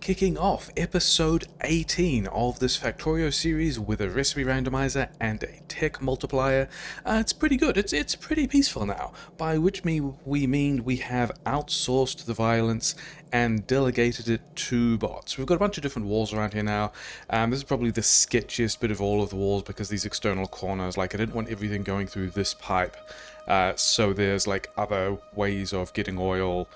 kicking off episode 18 of this Factorio series with a recipe randomizer and a tech multiplier. It's pretty good. It's pretty peaceful now, by which we mean we have outsourced the violence and delegated it to bots. We've got a bunch of different walls around here now. This is probably the sketchiest bit of all of the walls because these external corners, like I didn't want everything going through this pipe. So there's like other ways of getting oil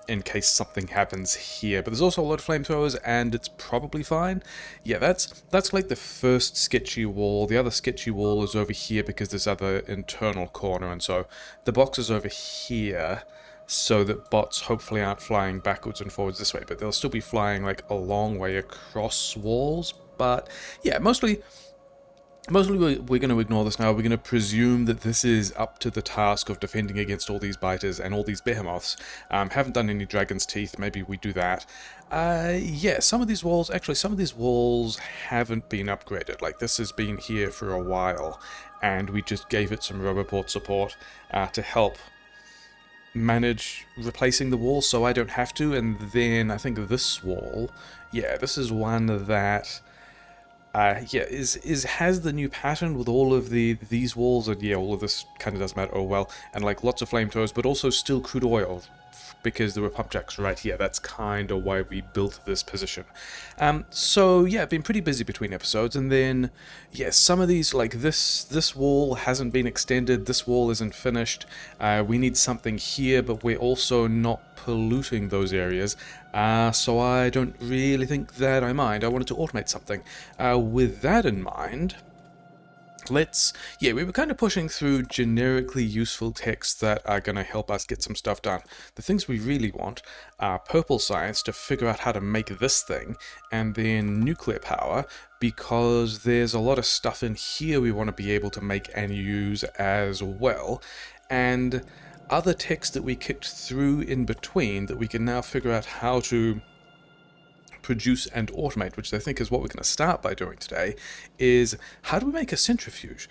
in case something happens here, but there's also a lot of flamethrowers and it's probably fine. Yeah, that's like the first sketchy wall. The other sketchy wall is over here because there's other internal corner, and so the box is over here so that bots hopefully aren't flying backwards and forwards this way, but they'll still be flying like a long way across walls. But yeah, mostly we're going to ignore this now. We're going to presume that this is up to the task of defending against all these biters and all these behemoths. Haven't done any dragon's teeth, maybe we do that. Yeah, some of these walls haven't been upgraded. Like, this has been here for a while, and we just gave it some Roboport support to help manage replacing the wall so I don't have to. And then I think this wall, yeah, this is one that... yeah, has the new pattern with all of these walls, and yeah, all of this kind of does matter, oh well, and like lots of flamethrowers, but also still crude oil, because there were pump jacks right here. That's kind of why we built this position. So yeah, been pretty busy between episodes, and then yeah, some of these, like this wall hasn't been extended, this wall isn't finished. We need something here, but we're also not polluting those areas. So I don't really think that I mind. I wanted to automate something. With that in mind, we were kind of pushing through generically useful texts that are going to help us get some stuff done. The things we really want are purple science to figure out how to make this thing, and then nuclear power, because there's a lot of stuff in here we want to be able to make and use as well, and other texts that we kicked through in between that we can now figure out how to produce and automate, which I think is what we're going to start by doing today, is how do we make a centrifuge?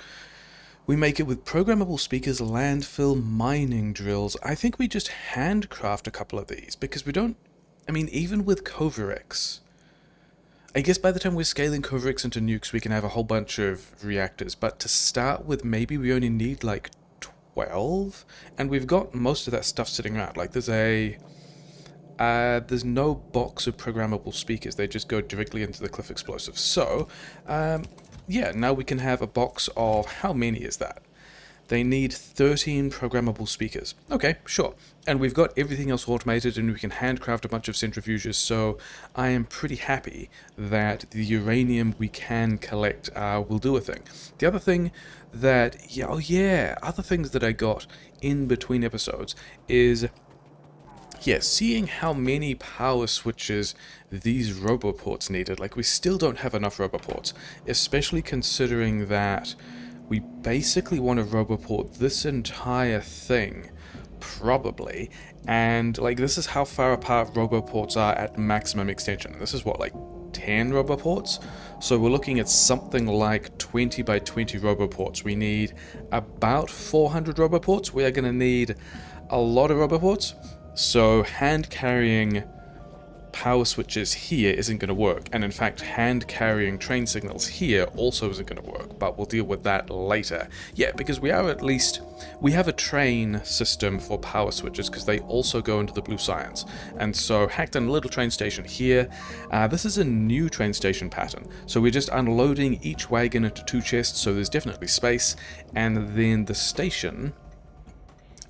We make it with programmable speakers, landfill, mining drills. I think we just handcraft a couple of these, because we don't... I mean, even with Covarex, I guess by the time we're scaling Covarex into nukes, we can have a whole bunch of reactors, but to start with, maybe we only need like 12, and we've got most of that stuff sitting around. Like there's no box of programmable speakers, they just go directly into the cliff explosives. So yeah, now we can have a box of, how many is that? They need 13 programmable speakers. Okay, sure. And we've got everything else automated, and we can handcraft a bunch of centrifuges, so I am pretty happy that the uranium we can collect will do a thing. The other thing that, other things that I got in between episodes is, yeah, seeing how many power switches these roboports needed. Like, we still don't have enough roboports, especially considering that we basically want to roboport this entire thing, probably, and like this is how far apart roboports are at maximum extension. And this is what, like 10 roboports? So we're looking at something like 20 by 20 roboports. We need about 400 roboports. We are going to need a lot of roboports. So hand carrying power switches here isn't going to work, and in fact hand carrying train signals here also isn't going to work, but we'll deal with that later. Yeah, because we have a train system for power switches, because they also go into the blue science, and so hacked in a little train station here. This is a new train station pattern, so we're just unloading each wagon into 2 chests, so there's definitely space, and then the station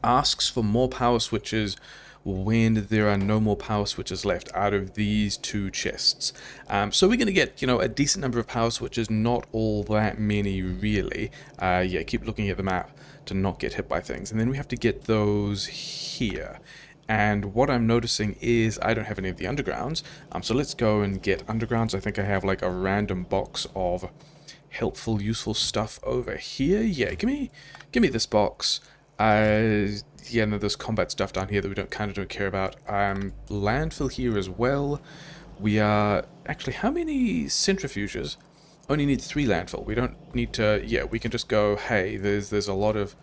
asks for more power switches when there are no more power switches left out of these 2 chests. So we're going to get, a decent number of power switches, not all that many really. Yeah, keep looking at the map to not get hit by things. And then we have to get those here. And what I'm noticing is I don't have any of the undergrounds. So let's go and get undergrounds. I think I have like a random box of helpful, useful stuff over here. Yeah, give me this box. Yeah, and then there's combat stuff down here that we don't care about. Landfill here as well. We are... Actually, how many centrifuges? Only need 3 landfill. We don't need to... Yeah, we can just go, hey, there's a lot of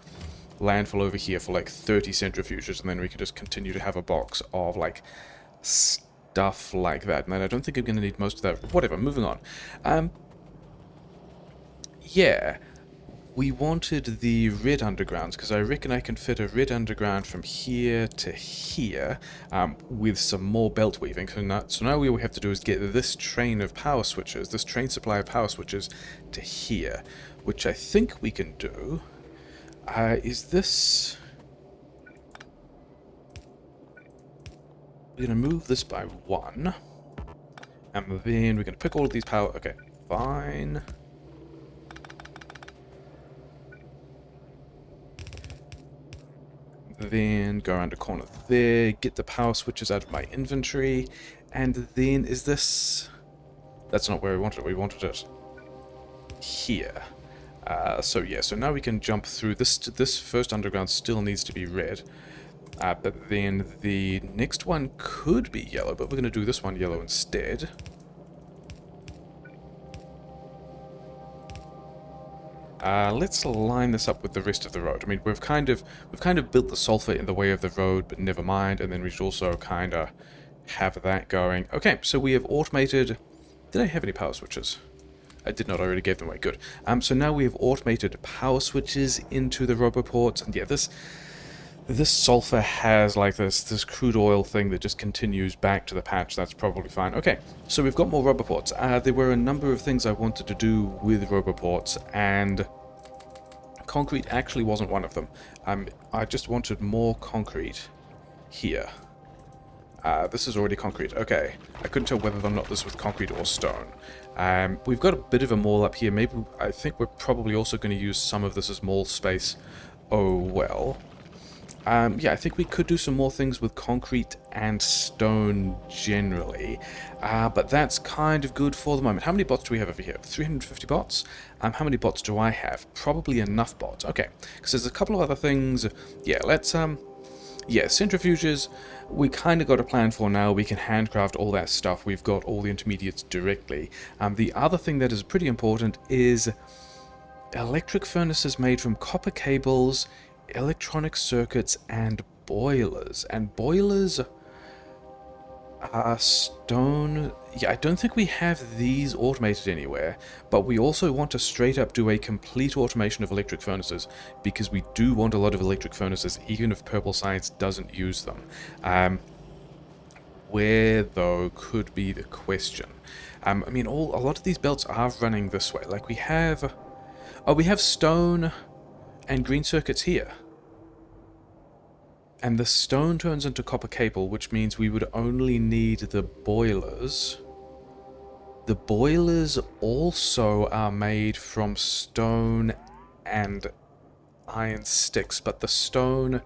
landfill over here for like 30 centrifuges, and then we can just continue to have a box of like stuff like that. And I don't think I'm going to need most of that. Whatever, moving on. Yeah, we wanted the red undergrounds, because I reckon I can fit a red underground from here to here with some more belt weaving. So now all we have to do is get this train of power switches, this train supply of power switches to here, which I think we can do. Is this... We're going to move this by 1. And then we're going to pick all of these power... Okay, fine. Then go around the corner there, get the power switches out of my inventory, and then is this... That's not where we wanted it. We wanted it here. So yeah, so now we can jump through. This first underground still needs to be red. But then the next one could be yellow, but we're going to do this one yellow instead. Let's line this up with the rest of the road. I mean, we've kind of built the sulfur in the way of the road, but never mind. And then we should also kind of have that going. Okay, so we have automated... Did I have any power switches? I did not. I already gave them away. Good. So now we have automated power switches into the roboports, and yeah, this sulfur has like this crude oil thing that just continues back to the patch. That's probably fine. Okay, so we've got more roboports. There were a number of things I wanted to do with roboports, and concrete actually wasn't one of them. I just wanted more concrete here. This is already concrete. Okay, I couldn't tell whether or not this was concrete or stone. We've got a bit of a mall up here. Maybe I think we're probably also going to use some of this as mall space. Oh well. Yeah, I think we could do some more things with concrete and stone generally, but that's kind of good for the moment. How many bots do we have over here? 350 bots? How many bots do I have? Probably enough bots. Okay, because there's a couple of other things. Yeah, let's, yeah, centrifuges, we kind of got a plan for now. We can handcraft all that stuff. We've got all the intermediates directly. The other thing that is pretty important is electric furnaces made from copper cables, electronic circuits, and boilers. And boilers are stone. Yeah, I don't think we have these automated anywhere, but we also want to straight up do a complete automation of electric furnaces, because we do want a lot of electric furnaces, even if Purple Science doesn't use them. Where, though, could be the question. I mean, a lot of these belts are running this way. Like, we have... Oh, we have stone and green circuits here. And the stone turns into copper cable, which means we would only need the boilers. The boilers also are made from stone and iron sticks, but the stone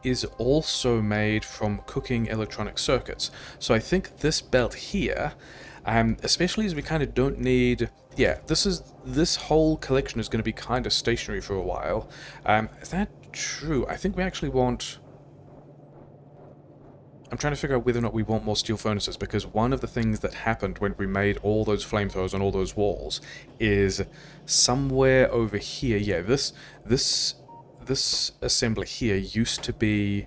is also made from cooking electronic circuits. So I think this belt here, especially as we kind of don't need... Yeah, this whole collection is going to be kind of stationary for a while. Is that true? I think we actually want... I'm trying to figure out whether or not we want more steel furnaces, because one of the things that happened when we made all those flamethrowers on all those walls is somewhere over here. Yeah, this assembly here used to be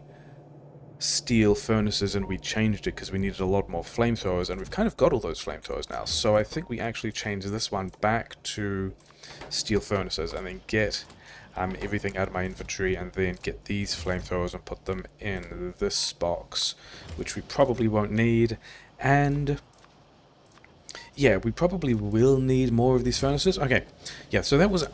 steel furnaces, and we changed it because we needed a lot more flamethrowers, and we've kind of got all those flamethrowers now. So I think we actually changed this one back to steel furnaces, and then get everything out of my inventory, and then get these flamethrowers and put them in this box, which we probably won't need. And yeah, we probably will need more of these furnaces. Okay, yeah, so that was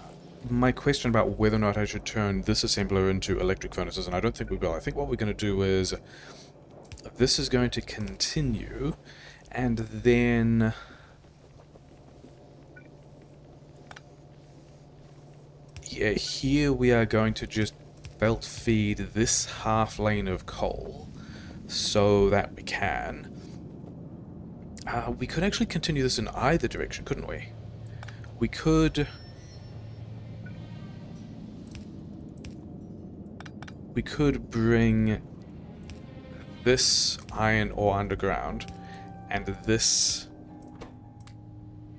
my question about whether or not I should turn this assembler into electric furnaces, and I don't think we will. I think what we're going to do is this is going to continue, and then yeah, here we are going to just belt feed this half lane of coal so that we can. We could actually continue this in either direction, couldn't we? We could... We could bring this iron ore underground and this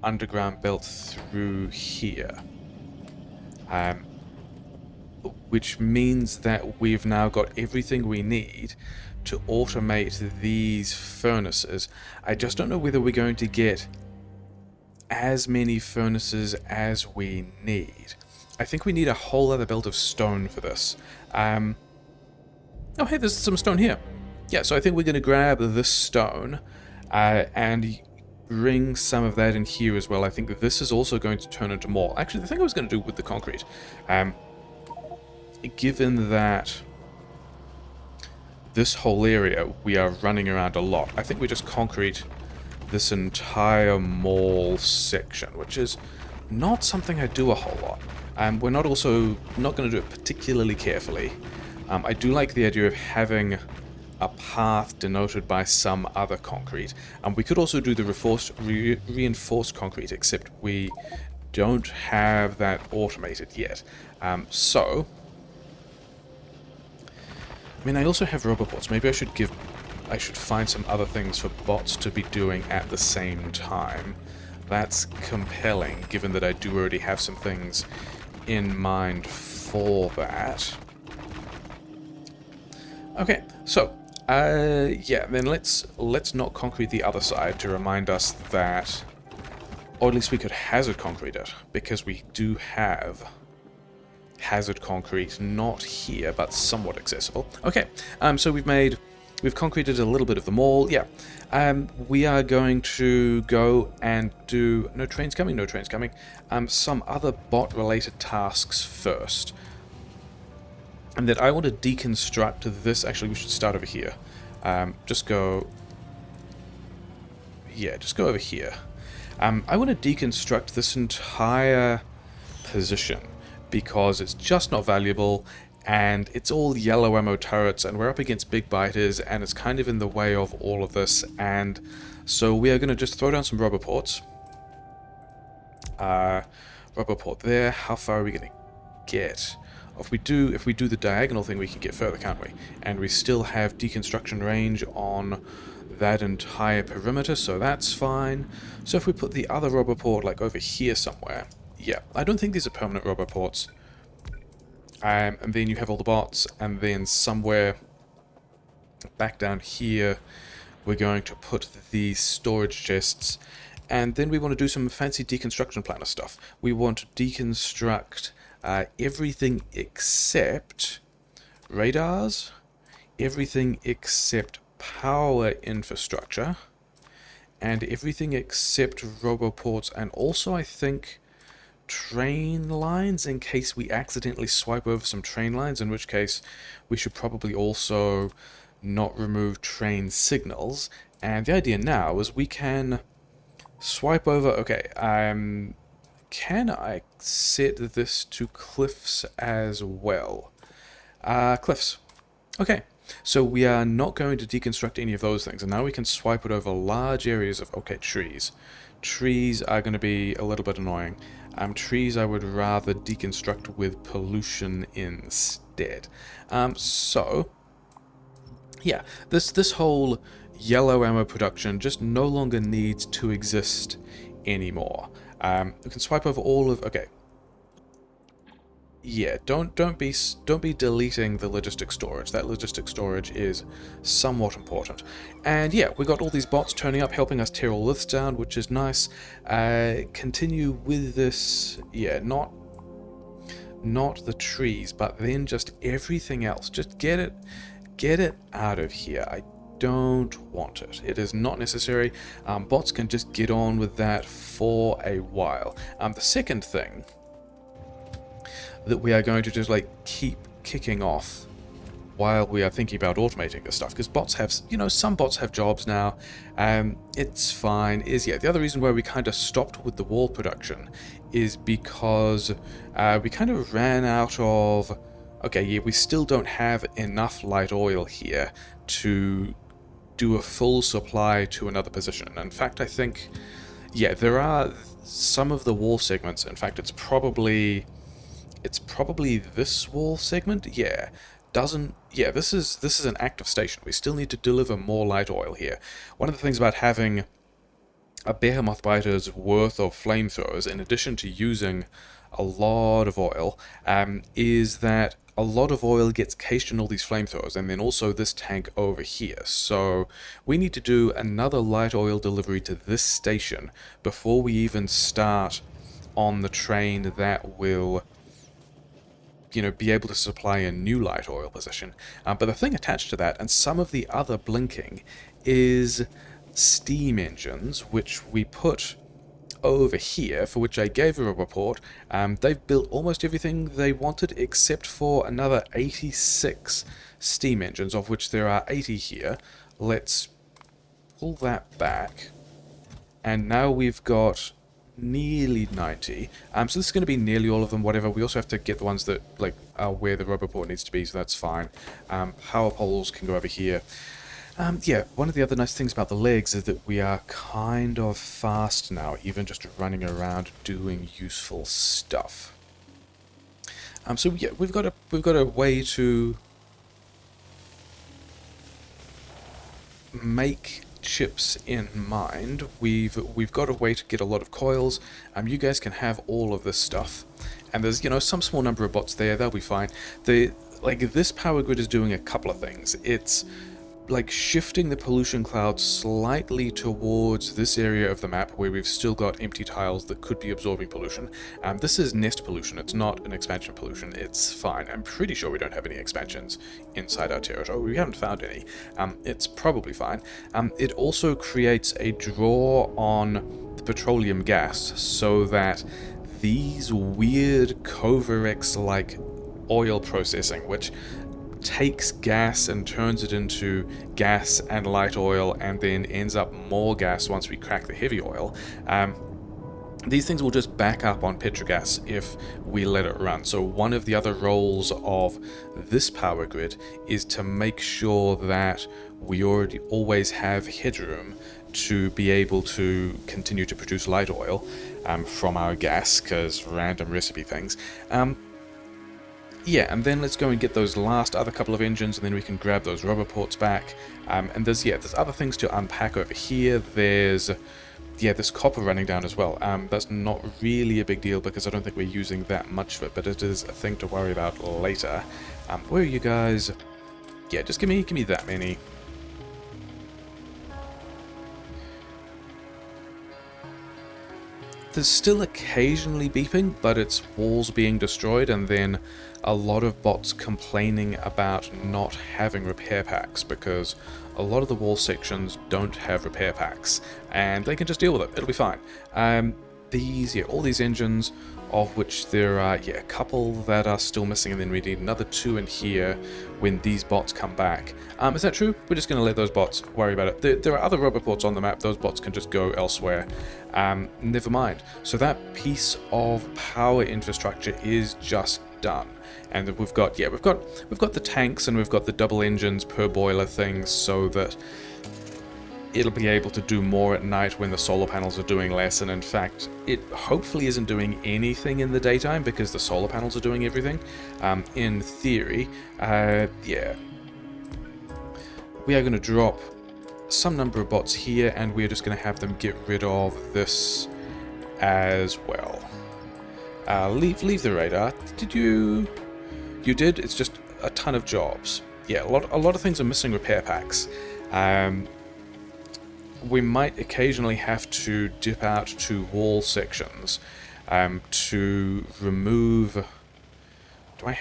underground belt through here. Which means that we've now got everything we need to automate these furnaces. I just don't know whether we're going to get as many furnaces as we need. I think we need a whole other belt of stone for this. Oh, hey, there's some stone here. Yeah, so I think we're going to grab this stone and bring some of that in here as well. I think this is also going to turn into more. Actually, the thing I was going to do with the concrete, given that this whole area we are running around a lot, I think we just concrete this entire mall section, which is not something I do a whole lot. We're not going to do it particularly carefully. I do like the idea of having a path denoted by some other concrete. We could also do the reinforced concrete, except we don't have that automated yet. So, I mean, I also have roboports. Maybe I should find some other things for bots to be doing at the same time. That's compelling, given that I do already have some things in mind for that. Okay, so yeah, then let's not concrete the other side to remind us that, or at least we could hazard concrete it, because we do have hazard concrete, not here, but somewhat accessible. Okay, so we've concreted a little bit of the mall. Yeah, we are going to go and do no trains coming, some other bot-related tasks first. And that I want to deconstruct this. Actually, we should start over here. Just go over here. I want to deconstruct this entire position because it's just not valuable, and it's all yellow ammo turrets, and we're up against big biters, and it's kind of in the way of all of this, and so we are going to just throw down some rubber ports. Rubber port there. How far are we going to get? If we do the diagonal thing, we can get further, can't we? And we still have deconstruction range on that entire perimeter, so that's fine. So if we put the other rubber port like over here somewhere, yeah, I don't think these are permanent rubber ports. And then you have all the bots, and then somewhere back down here, we're going to put the storage chests, and then we want to do some fancy deconstruction planner stuff. We want to deconstruct everything except radars, everything except power infrastructure, and everything except roboports, and also I think train lines, in case we accidentally swipe over some train lines, in which case we should probably also not remove train signals. And the idea now is we can swipe over, okay, can I set this to cliffs as well? Cliffs. Okay, so we are not going to deconstruct any of those things, and now we can swipe it over large areas of, okay, trees. Trees are going to be a little bit annoying. Trees I would rather deconstruct with pollution instead. So, yeah, this whole yellow ammo production just no longer needs to exist anymore. We can swipe over all of, okay. Yeah, don't be deleting the logistic storage. That logistic storage is somewhat important. And yeah, we got all these bots turning up, helping us tear all this down, which is nice. Continue with this. Yeah, not the trees, but then just everything else. Just get it out of here. I don't want it. It is not necessary. Bots can just get on with that for a while. The second thing that we are going to just like keep kicking off while we are thinking about automating this stuff, because bots have, some bots have jobs now, it's fine, the other reason why we kind of stopped with the wall production is because we kind of ran out of, okay, yeah, we still don't have enough light oil here to do a full supply to another position. In fact, I think, yeah, there are some of the wall segments, in fact, it's probably this wall segment, yeah. This is an active station. We still need to deliver more light oil here. One of the things about having a behemoth biter's worth of flamethrowers, in addition to using a lot of oil, is that a lot of oil gets cached in all these flamethrowers, and then also this tank over here. So we need to do another light oil delivery to this station before we even start on the train that will, you know, be able to supply a new light oil position. But the thing attached to that, and some of the other blinking, is steam engines, which we put over here, for which I gave her a report. They've built almost everything they wanted except for another 86 steam engines, of which there are 80 here. Let's pull that back, and now we've got nearly 90. So this is going to be nearly all of them, whatever. We also have to get the ones that, like, are where the roboport needs to be, so that's fine. Power poles can go over here. Yeah, one of the other nice things about the legs is that we are kind of fast now, even just running around doing useful stuff. So yeah, we've got a way to make chips in mind. We've got a way to get a lot of coils. You guys can have all of this stuff, and there's, you know, some small number of bots there. They'll be fine. This power grid is doing a couple of things. It's like shifting the pollution cloud slightly towards this area of the map where we've still got empty tiles that could be absorbing pollution. This is nest pollution, it's not an expansion pollution, it's fine. I'm pretty sure we don't have any expansions inside our territory. We haven't found any. It's probably fine. It also creates a draw on the petroleum gas so that these weird Covarex-like oil processing, which takes gas and turns it into gas and light oil and then ends up more gas once we crack the heavy oil. These things will just back up on petrogas if we let it run. So one of the other roles of this power grid is to make sure that we always have headroom to be able to continue to produce light oil from our gas, because random recipe things. Yeah, and then let's go and get those last other couple of engines, and then we can grab those roboports back. And there's other things to unpack over here. There's this copper running down as well. That's not really a big deal because I don't think we're using that much of it, but it is a thing to worry about later. Where are you guys? Yeah, just give me that many. There's still occasionally beeping, but it's walls being destroyed, and then a lot of bots complaining about not having repair packs, because a lot of the wall sections don't have repair packs, and they can just deal with it. It'll be fine. All these engines, of which there are a couple that are still missing, and then we need another 2 in here when these bots come back. Is that true? We're just going to let those bots worry about it. There are other roboports on the map. Those bots can just go elsewhere. Never mind. So that piece of power infrastructure is just done. And we've got the tanks, and we've got the double engines per boiler things, so that it'll be able to do more at night when the solar panels are doing less. And in fact, it hopefully isn't doing anything in the daytime because the solar panels are doing everything. In theory, we are going to drop some number of bots here, and we're just going to have them get rid of this as well. Leave the radar. Did you? You did? It's just a ton of jobs. Yeah, a lot of things are missing repair packs. We might occasionally have to dip out to wall sections to remove... I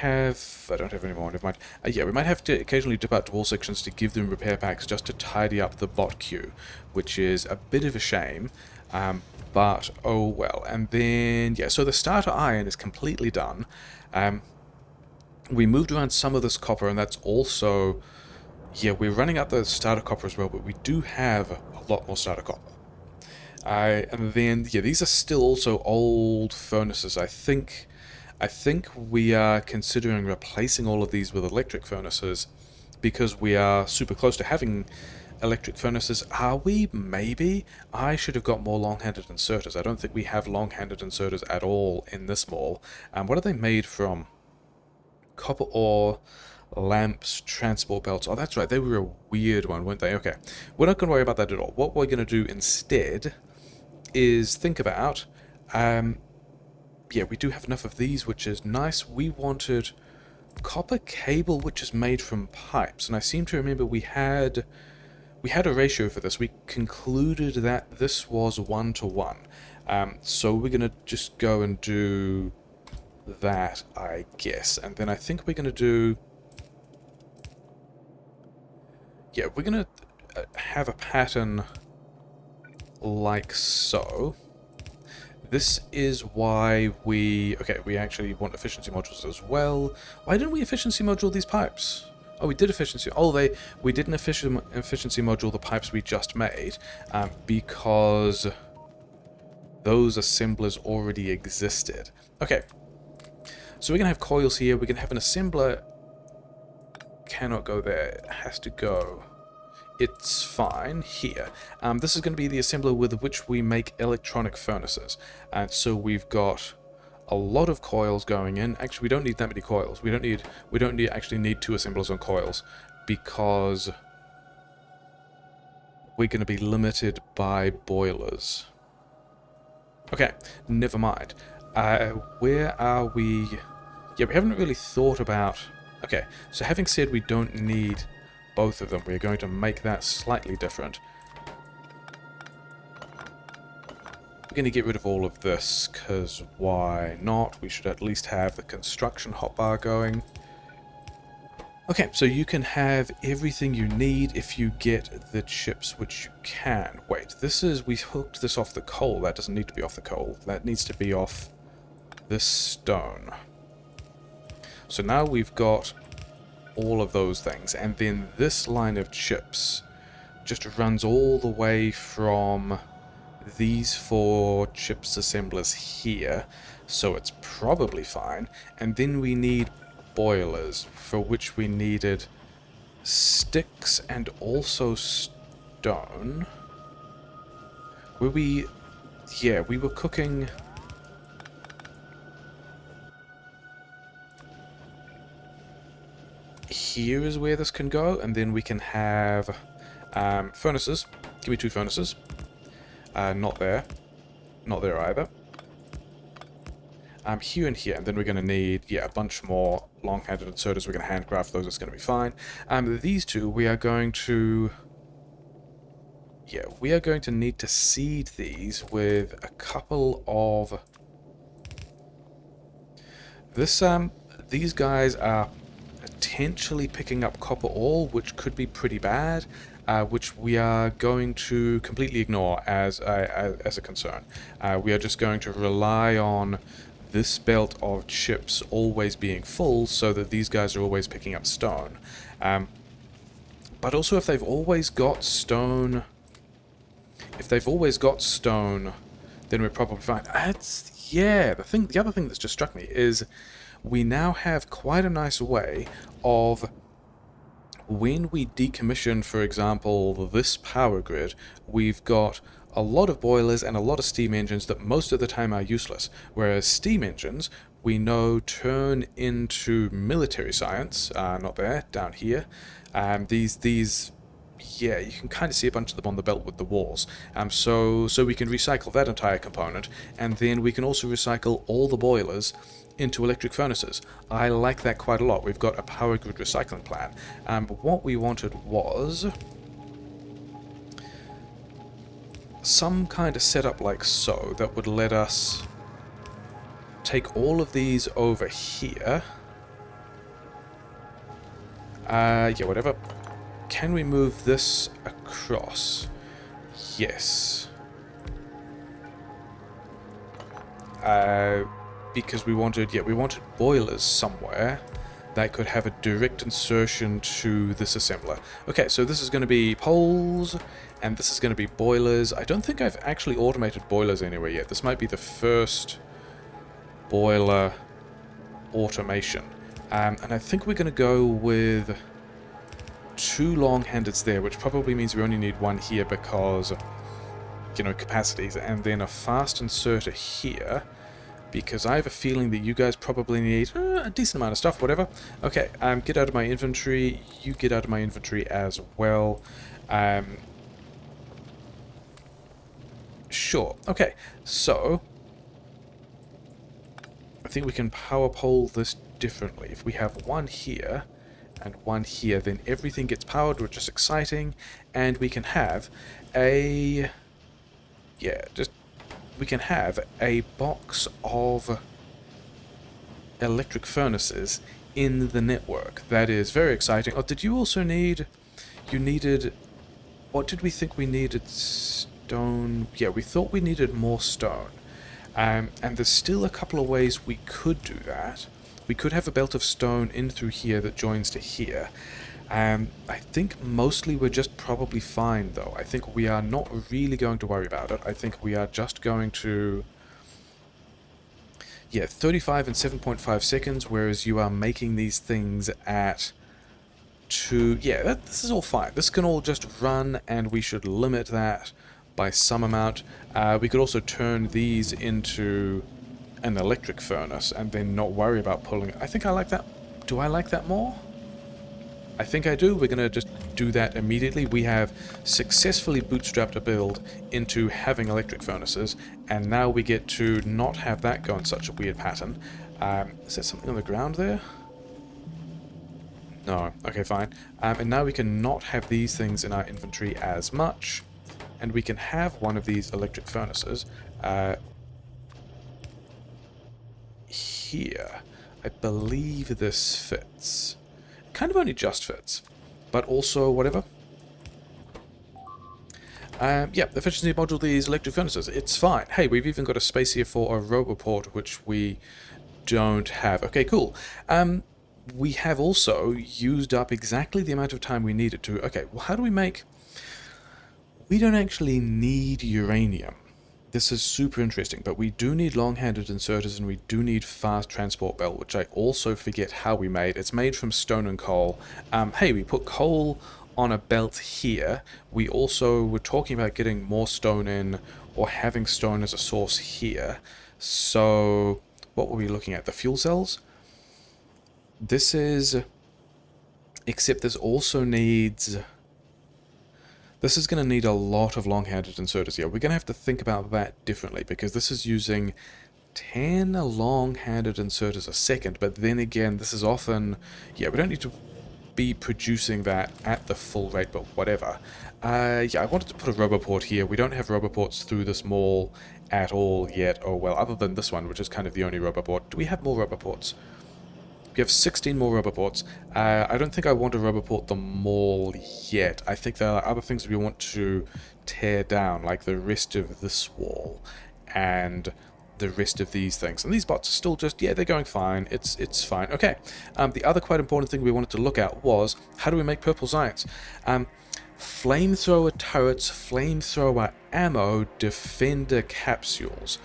don't have any more, never mind. We might have to occasionally dip out to wall sections to give them repair packs just to tidy up the bot queue, which is a bit of a shame, but oh well. And then, so the starter iron is completely done. We moved around some of this copper, and that's also... we're running out the starter copper as well, but we do have a lot more starter copper. And then, these are still also old furnaces. I think we are considering replacing all of these with electric furnaces because we are super close to having electric furnaces. Are we? Maybe. I should have got more long-handed inserters. I don't think we have long-handed inserters at all in this mall. What are they made from? Copper ore, lamps, transport belts. Oh, that's right. They were a weird one, weren't they? Okay. We're not going to worry about that at all. What we're going to do instead is think about... yeah, we do have enough of these, which is nice. We wanted copper cable, which is made from pipes, and I seem to remember we had a ratio for this. We concluded that this was 1:1. So we're gonna just go and do that, I guess, and then I think we're gonna do, yeah, we're gonna have a pattern like so. This is why we actually want efficiency modules as well. Why didn't we efficiency module these pipes? Oh, we did efficiency. Oh, we didn't efficiency module the pipes we just made because those assemblers already existed. Okay, so we're gonna have coils here. We're gonna have an assembler. Cannot go there. It has to go. It's fine here. This is going to be the assembler with which we make electronic furnaces. And so we've got a lot of coils going in. Actually, we don't need that many coils. We don't actually need 2 assemblers on coils because we're going to be limited by boilers. Okay, never mind. Where are we? Yeah, we haven't really thought about. Okay, so having said we don't need both of them, we're going to make that slightly different. We're going to get rid of all of this, because why not? We should at least have the construction hotbar going. Okay, so you can have everything you need if you get the chips, which you can. Wait, we hooked this off the coal. That doesn't need to be off the coal. That needs to be off this stone. So now we've got all of those things, and then this line of chips just runs all the way from these 4 chips assemblers here, so it's probably fine. And then we need boilers, for which we needed sticks and also stone. We were cooking. Here is where this can go, and then we can have furnaces. Give me 2 furnaces. Not there. Not there either. Here and here, and then we're going to need, yeah, a bunch more long-handed inserters. We're going to handcraft those. It's going to be fine. These 2, we are going to need to seed these with a couple of this. These guys are potentially picking up copper ore, which could be pretty bad, which we are going to completely ignore as a concern. We are just going to rely on this belt of chips always being full, so that these guys are always picking up stone. But also, if they've always got stone, then we're probably fine. The other thing that's just struck me is we now have quite a nice way of, when we decommission, for example, this power grid, we've got a lot of boilers and a lot of steam engines that most of the time are useless, whereas steam engines, we know, turn into military science. Not there, down here. Yeah, you can kind of see a bunch of them on the belt with the walls. So we can recycle that entire component, and then we can also recycle all the boilers into electric furnaces. I like that quite a lot. We've got a power grid recycling plan. But what we wanted was some kind of setup like so that would let us take all of these over here. Yeah, whatever. Can we move this across? Yes. Because we wanted boilers somewhere that could have a direct insertion to this assembler. Okay, so this is going to be poles, and this is going to be boilers. I don't think I've actually automated boilers anywhere yet. This might be the first boiler automation. And I think we're going to go with 2 long-handeds there, which probably means we only need 1 here because, you know, capacities, and then a fast inserter here, because I have a feeling that you guys probably need a decent amount of stuff, whatever. Okay, get out of my inventory. You get out of my inventory as well. Sure. Okay, so I think we can power pole this differently. If we have one here and one here, then everything gets powered, which is exciting, and we can have a... yeah, just... we can have a box of electric furnaces in the network. That is very exciting. Oh, did you also need... you needed... what did we think we needed? Stone... yeah, we thought we needed more stone. And there's still a couple of ways we could do that. We could have a belt of stone in through here that joins to here. I think mostly we're just probably fine, though. I think we are not really going to worry about it. I think we are just going to... yeah, 35 and 7.5 seconds, whereas you are making these things at 2... yeah, this is all fine. This can all just run, and we should limit that by some amount. We could also turn these into an electric furnace and then not worry about pulling it. I think I like that. Do I like that more? I think I do. We're going to just do that immediately. We have successfully bootstrapped a build into having electric furnaces, and now we get to not have that go in such a weird pattern. Is there something on the ground there? No. Okay, fine. And now we can not have these things in our inventory as much, and we can have one of these electric furnaces here. I believe this fits. Kind of only just fits, but also whatever. Yeah, efficiency module, these electric furnaces, it's fine. Hey, we've even got a space here for a roboport, which we don't have. Okay, cool. We have also used up exactly the amount of time we needed to. Okay, well, how do we make... we don't actually need uranium. This is super interesting, but we do need long-handed inserters, and we do need fast transport belt, which I also forget how we made. It's made from stone and coal. Hey, we put coal on a belt here. We also were talking about getting more stone in, or having stone as a source here. So, what were we looking at? The fuel cells? This is... except this also needs... this is going to need a lot of long-handed inserters here. We're going to have to think about that differently, because this is using 10 long-handed inserters a second, but then again, this is often... yeah, we don't need to be producing that at the full rate, but whatever. Yeah, I wanted to put a roboport here. We don't have roboports through this mall at all yet. Oh, well, other than this one, which is kind of the only roboport. Do we have more roboports? We have 16 more roboports. I don't think I want to roboport the mall yet. I think there are other things we want to tear down, like the rest of this wall and the rest of these things. And these bots are still just, yeah, they're going fine. It's fine. Okay. The other quite important thing we wanted to look at was, how do we make purple science? Flamethrower turrets, flamethrower ammo, defender capsules.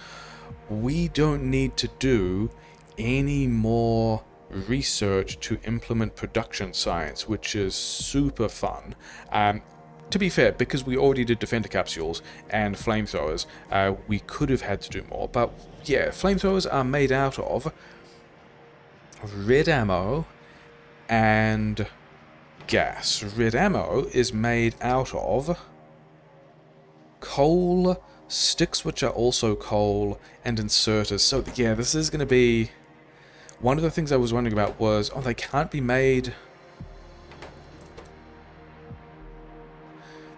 We don't need to do any more research to implement production science, which is super fun. To be fair, because we already did defender capsules and flamethrowers, we could have had to do more. But yeah, flamethrowers are made out of red ammo and gas. Red ammo is made out of coal, sticks which are also coal, and inserters. So yeah, this is going to be... one of the things I was wondering about was, oh, they can't be made...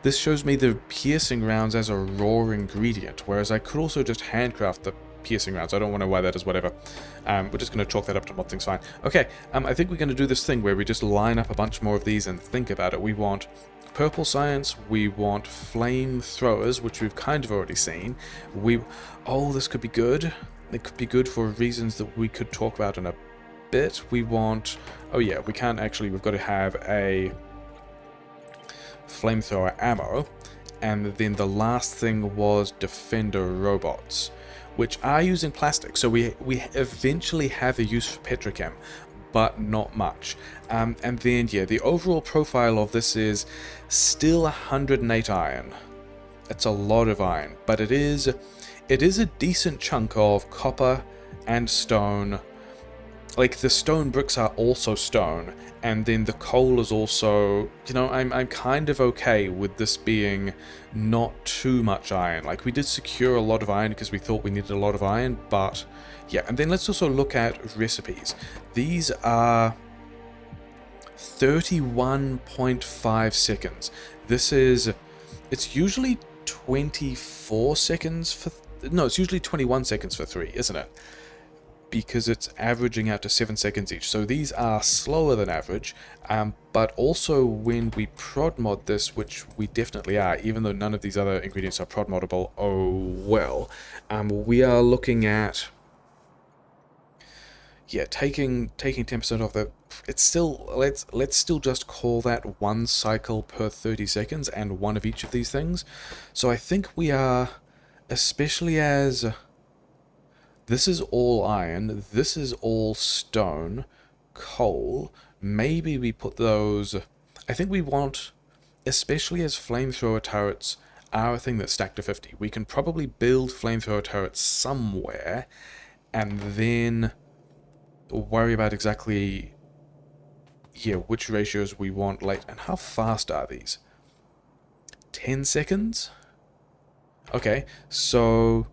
this shows me the piercing rounds as a raw ingredient, whereas I could also just handcraft the piercing rounds. I don't want to know why that is, whatever. We're just going to chalk that up to mod things fine. Okay, I think we're going to do this thing where we just line up a bunch more of these and think about it. We want purple science, we want flamethrowers, which we've kind of already seen. Oh, this could be good. It could be good for reasons that we could talk about in a bit. We want... oh yeah, we can't actually... we've got to have a flamethrower ammo. And then the last thing was defender robots, which are using plastic. So we eventually have a use for petrochem, but not much. And then, yeah, the overall profile of this is still 108 iron. It's a lot of iron, but it is a decent chunk of copper and stone like, the stone bricks are also stone, and then the coal is also, you know, I'm kind of okay with this being not too much iron. Like, we did secure a lot of iron because we thought we needed a lot of iron, but yeah. And then let's also look at recipes. These are 31.5 seconds. This is, it's usually 24 seconds for, no, it's usually 21 seconds for 3, isn't it? Because it's averaging out to 7 seconds each. So these are slower than average, but also when we prod mod this, which we definitely are, even though none of these other ingredients are prod moddable, oh well, we are looking at, yeah, taking 10% off the, it's still, let's still just call that 1 cycle per 30 seconds and one of each of these things. So I think we are, especially as this is all iron, this is all stone, coal, maybe we put those, I think we want, especially as flamethrower turrets are a thing that's stacked to 50, we can probably build flamethrower turrets somewhere, and then worry about exactly, yeah, which ratios we want late, and how fast are these? 10 seconds? Okay, so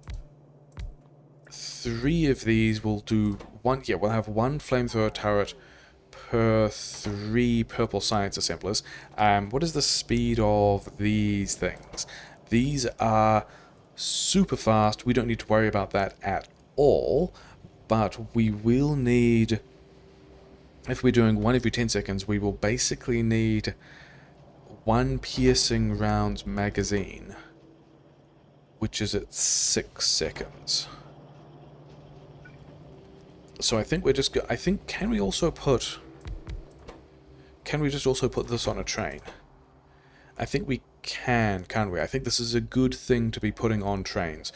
3 of these will do one, yeah, we'll have 1 flamethrower turret per 3 purple science assemblers. What is the speed of these things? These are super fast, we don't need to worry about that at all, but we will need, if we're doing 1 every 10 seconds, we will basically need 1 piercing rounds magazine, which is at 6 seconds. So I think we're just, I think, can we just also put this on a train? I think we can't we? I think this is a good thing to be putting on trains.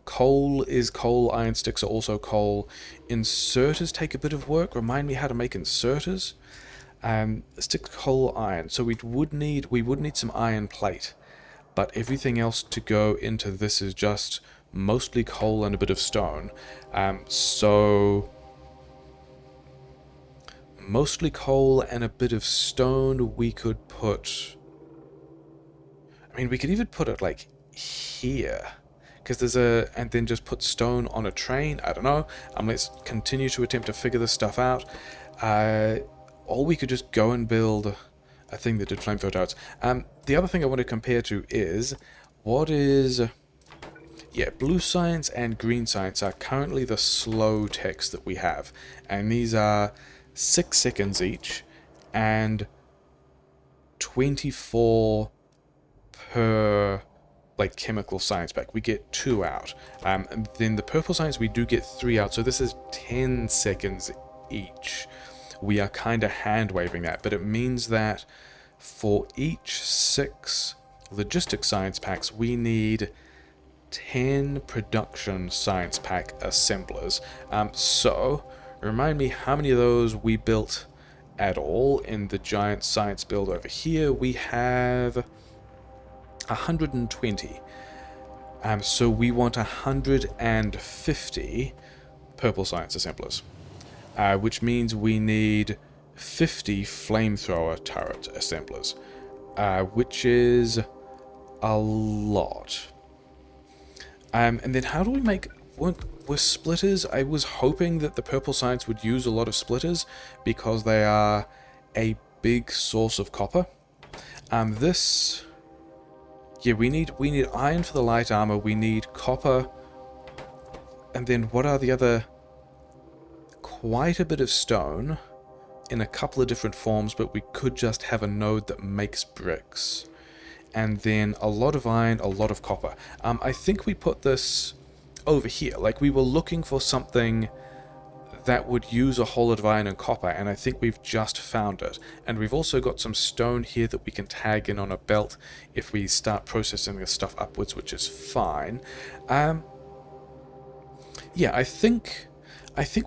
Coal is coal, iron sticks are also coal. Inserters take a bit of work. Remind me how to make inserters. Stick, coal, iron. So we would need some iron plate. But everything else to go into this is just mostly coal and a bit of stone. So mostly coal and a bit of stone. We could put, I mean, we could even put it like here, because there's a, and then just put stone on a train. I don't know. Let's continue to attempt to figure this stuff out. Or we could just go and build a thing that did flamethrower turrets. The other thing I want to compare to is, what is, yeah, blue science and green science are currently the slow techs that we have, and these are 6 seconds each, and 24 per, like, chemical science pack. We get 2 out. And then the purple science, we do get 3 out, so this is 10 seconds each. We are kind of hand-waving that, but it means that for each 6 logistic science packs, we need 10 production science pack assemblers. So, remind me how many of those we built at all in the giant science build over here. We have 120. So we want 150 purple science assemblers, which means we need 50 flamethrower turret assemblers, which is a lot. And then how do we make, were splitters? I was hoping that the purple science would use a lot of splitters because they are a big source of copper. This, yeah, we need iron for the light armor, we need copper, and then what are the other, quite a bit of stone in a couple of different forms, but we could just have a node that makes bricks. And then a lot of iron, a lot of copper. I think we put this over here. Like, we were looking for something that would use a whole lot of iron and copper, and I think we've just found it. And we've also got some stone here that we can tag in on a belt if we start processing this stuff upwards, which is fine. Yeah, I think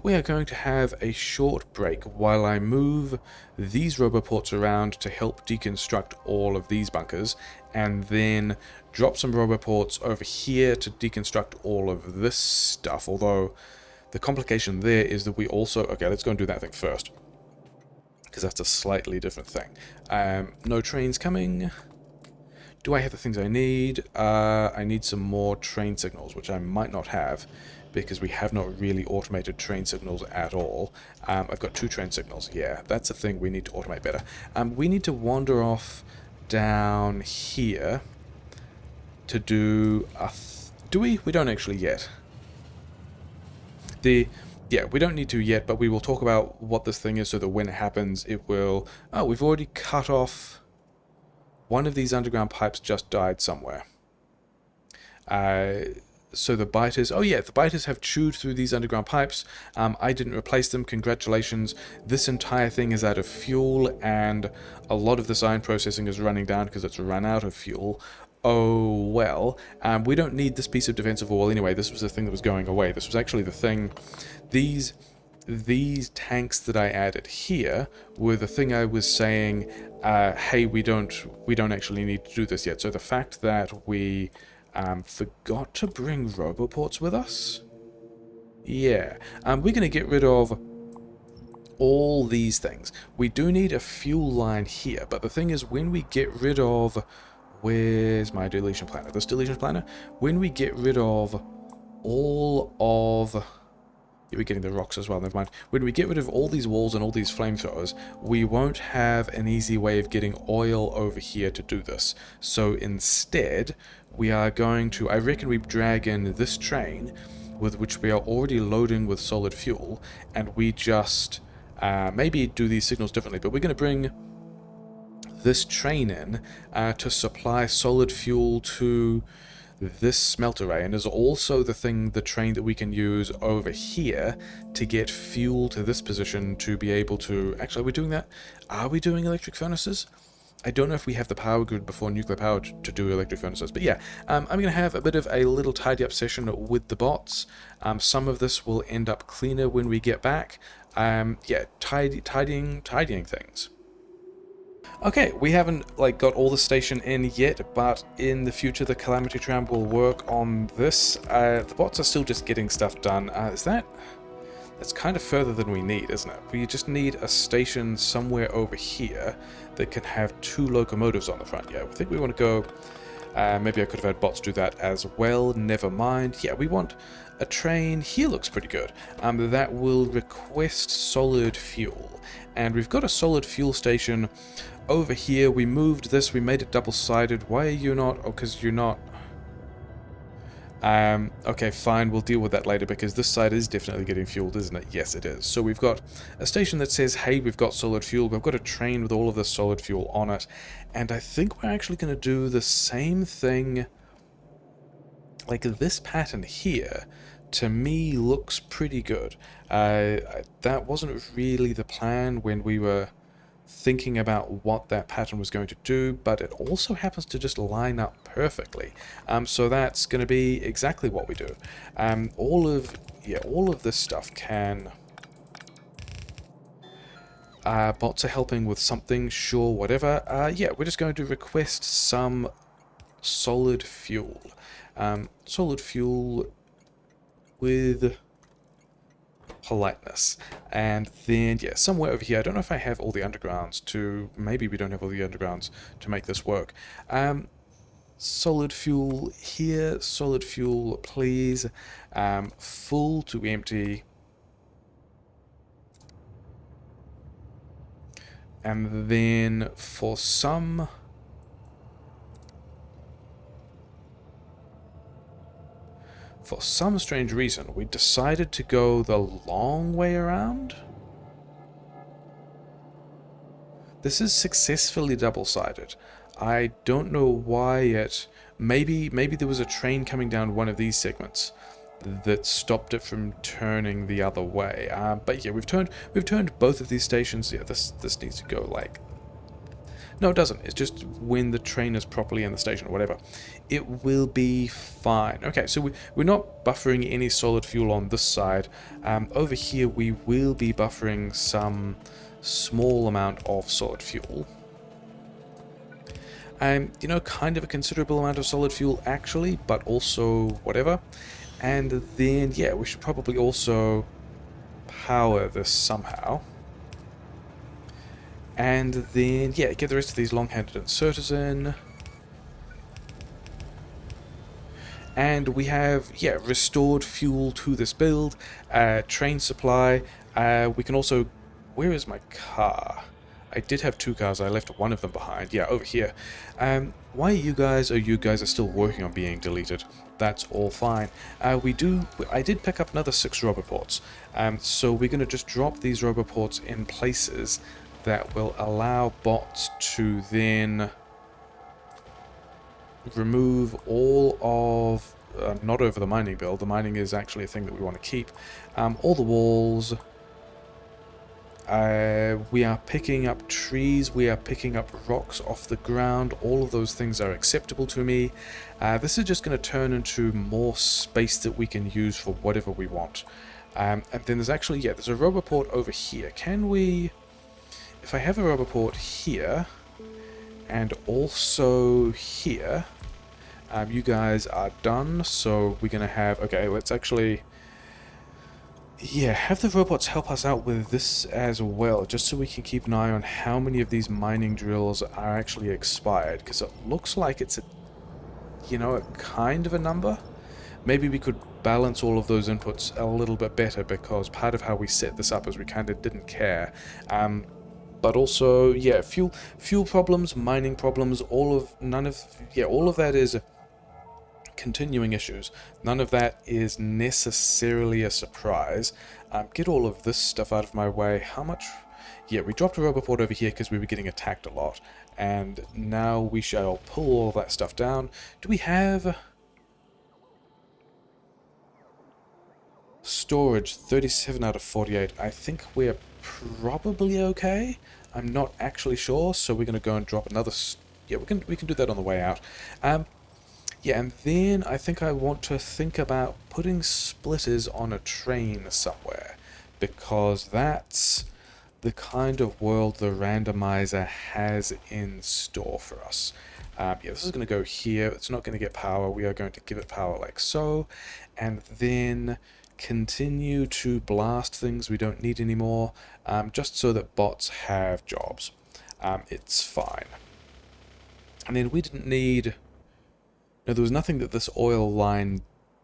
we are going to have a short break while I move these roboports around to help deconstruct all of these bunkers, and then drop some roboports over here to deconstruct all of this stuff, although The complication there is that we also... Okay, let's go and do that thing first, because that's a slightly different thing. No trains coming. Do I have the things I need? I need some more train signals, which I might not have, because we have not really automated train signals at all. I've got 2 train signals. Yeah, that's a thing we need to automate better. We need to wander off down here to do a... do we? We don't actually yet. Yeah, we don't need to yet, but we will talk about what this thing is so that when it happens, it will... Oh, we've already cut off... One of these underground pipes just died somewhere. So the biters... Oh yeah, the biters have chewed through these underground pipes. I didn't replace them. Congratulations. This entire thing is out of fuel, and a lot of this iron processing is running down because it's run out of fuel. Oh well. We don't need this piece of defensive wall anyway. This was the thing that was going away. This was actually the thing... These tanks that I added here were the thing I was saying, hey, we don't actually need to do this yet. So the fact that we forgot to bring roboports with us, yeah, we're going to get rid of all these things. We do need a fuel line here, but the thing is, when we get rid of... Where's my deletion planner? This deletion planner? When we get rid of all of... Yeah, we're getting the rocks as well, never mind. When we get rid of all these walls and all these flamethrowers, we won't have an easy way of getting oil over here to do this. So instead, we are going to... I reckon we drag in this train, with which we are already loading with solid fuel, and we just maybe do these signals differently, but we're going to bring this train in to supply solid fuel to this smelter array, and is also the train that we can use over here to get fuel to this position to be able to... Actually, are we doing that? Are we doing electric furnaces? I don't know if we have the power grid before nuclear power to do electric furnaces, but yeah, I'm going to have a bit of a little tidy up session with the bots. Some of this will end up cleaner when we get back. Yeah, tidying things. Okay, we haven't got all the station in yet, but in the future the Calamity Tram will work on this. The bots are still just getting stuff done. That's kind of further than we need, isn't it? We just need a station somewhere over here that can have 2 locomotives on the front. Yeah, I think we want to go... maybe I could have had bots do that as well. Never mind. Yeah, we want a train. Here looks pretty good. That will request solid fuel. And we've got a solid fuel station over here. We moved this. We made it double-sided. Why are you not... Oh, because you're not... Okay, fine. We'll deal with that later, because this side is definitely getting fueled, isn't it? Yes, it is. So we've got a station that says, hey, we've got solid fuel. We've got a train with all of this solid fuel on it. And I think we're actually going to do the same thing. Like, this pattern here, to me, looks pretty good. That wasn't really the plan when we were thinking about what that pattern was going to do, but it also happens to just line up perfectly. So that's going to be exactly what we do. All of this stuff can... bots are helping with something, sure, whatever. Yeah, we're just going to request some solid fuel. Solid fuel with politeness. And then, yeah, somewhere over here, I don't know if I have all the undergrounds to... Maybe we don't have all the undergrounds to make this work. Solid fuel here, solid fuel, please. Full to empty. And then for some strange reason, we decided to go the long way around. This is successfully double-sided. I don't know why it... Maybe there was a train coming down one of these segments that stopped it from turning the other way. But yeah, we've turned both of these stations. Yeah, this needs to go like... No, it doesn't. It's just when the train is properly in the station or whatever. It will be fine. Okay, so we're not buffering any solid fuel on this side. Over here, we will be buffering some small amount of solid fuel. You know, kind of a considerable amount of solid fuel actually, but also whatever. And then, yeah, we should probably also power this somehow. And then, yeah, get the rest of these long-handed inserters in. And we have, yeah, restored fuel to this build, train supply. We can also... Where is my car? I did have 2 cars, I left one of them behind. Yeah, over here. Why you guys are still working on being deleted. That's all fine. I did pick up another 6 roboports. So we're going to just drop these roboports in places that will allow bots to then remove all of... not over the mining build. The mining is actually a thing that we want to keep. All the walls... we are picking up trees, we are picking up rocks off the ground, all of those things are acceptable to me. This is just going to turn into more space that we can use for whatever we want. And then there's actually, yeah, there's a roboport over here. Can we... If I have a roboport here, and also here, you guys are done, so we're going to have... Okay, let's actually... Yeah, have the robots help us out with this as well, just so we can keep an eye on how many of these mining drills are actually expired, because it looks like it's a, you know, a kind of a number. Maybe we could balance all of those inputs a little bit better, because part of how we set this up is we kind of didn't care. But also, yeah, fuel problems, mining problems, all of that is continuing issues. None of that is necessarily a surprise. Get all of this stuff out of my way. How much... Yeah, we dropped a roboport over here because we were getting attacked a lot. And now we shall pull all that stuff down. Do we have... Storage, 37 out of 48. I think we're probably okay. I'm not actually sure, so we're going to go and drop another... Yeah, we can do that on the way out. Yeah, and then I think I want to think about putting splitters on a train somewhere, because that's the kind of world the randomizer has in store for us. Yeah, this is going to go here. It's not going to get power. We are going to give it power like so, and then continue to blast things we don't need anymore, just so that bots have jobs. It's fine. And then we didn't need... Now, there was nothing that this oil line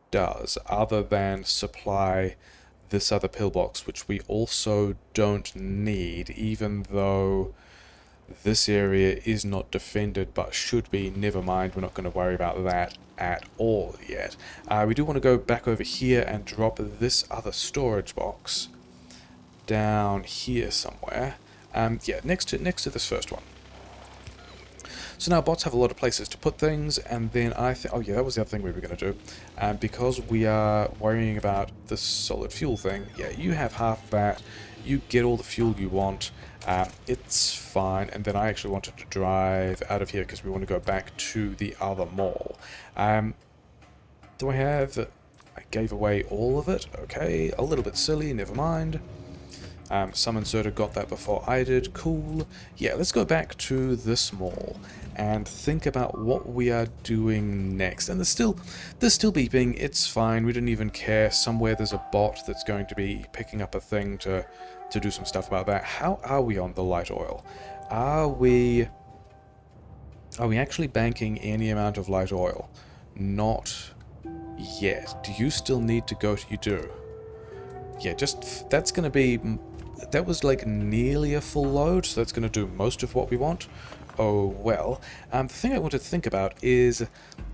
does other than supply this other pillbox, which we also don't need, even though this area is not defended but should be. Never mind, we're not going to worry about that at all yet. We do want to go back over here and drop this other storage box down here somewhere. Yeah, next to this first one. So now bots have a lot of places to put things, and then I think... Oh yeah, that was the other thing we were going to do. Because we are worrying about this solid fuel thing, yeah, you have half of that, you get all the fuel you want, it's fine, and then I actually wanted to drive out of here because we want to go back to the other mall. Do I have... I gave away all of it, okay, a little bit silly, never mind. Some inserter got that before I did, cool. Yeah, let's go back to this mall and think about what we are doing next. And there's still beeping, it's fine, we don't even care. Somewhere there's a bot that's going to be picking up a thing to do some stuff about that. How are we on the light oil? Are we actually banking any amount of light oil? Not yet. Do you still need to go? You do. Yeah, just... That's going to be... That was like nearly a full load, so that's going to do most of what we want. Oh well. The thing I want to think about is...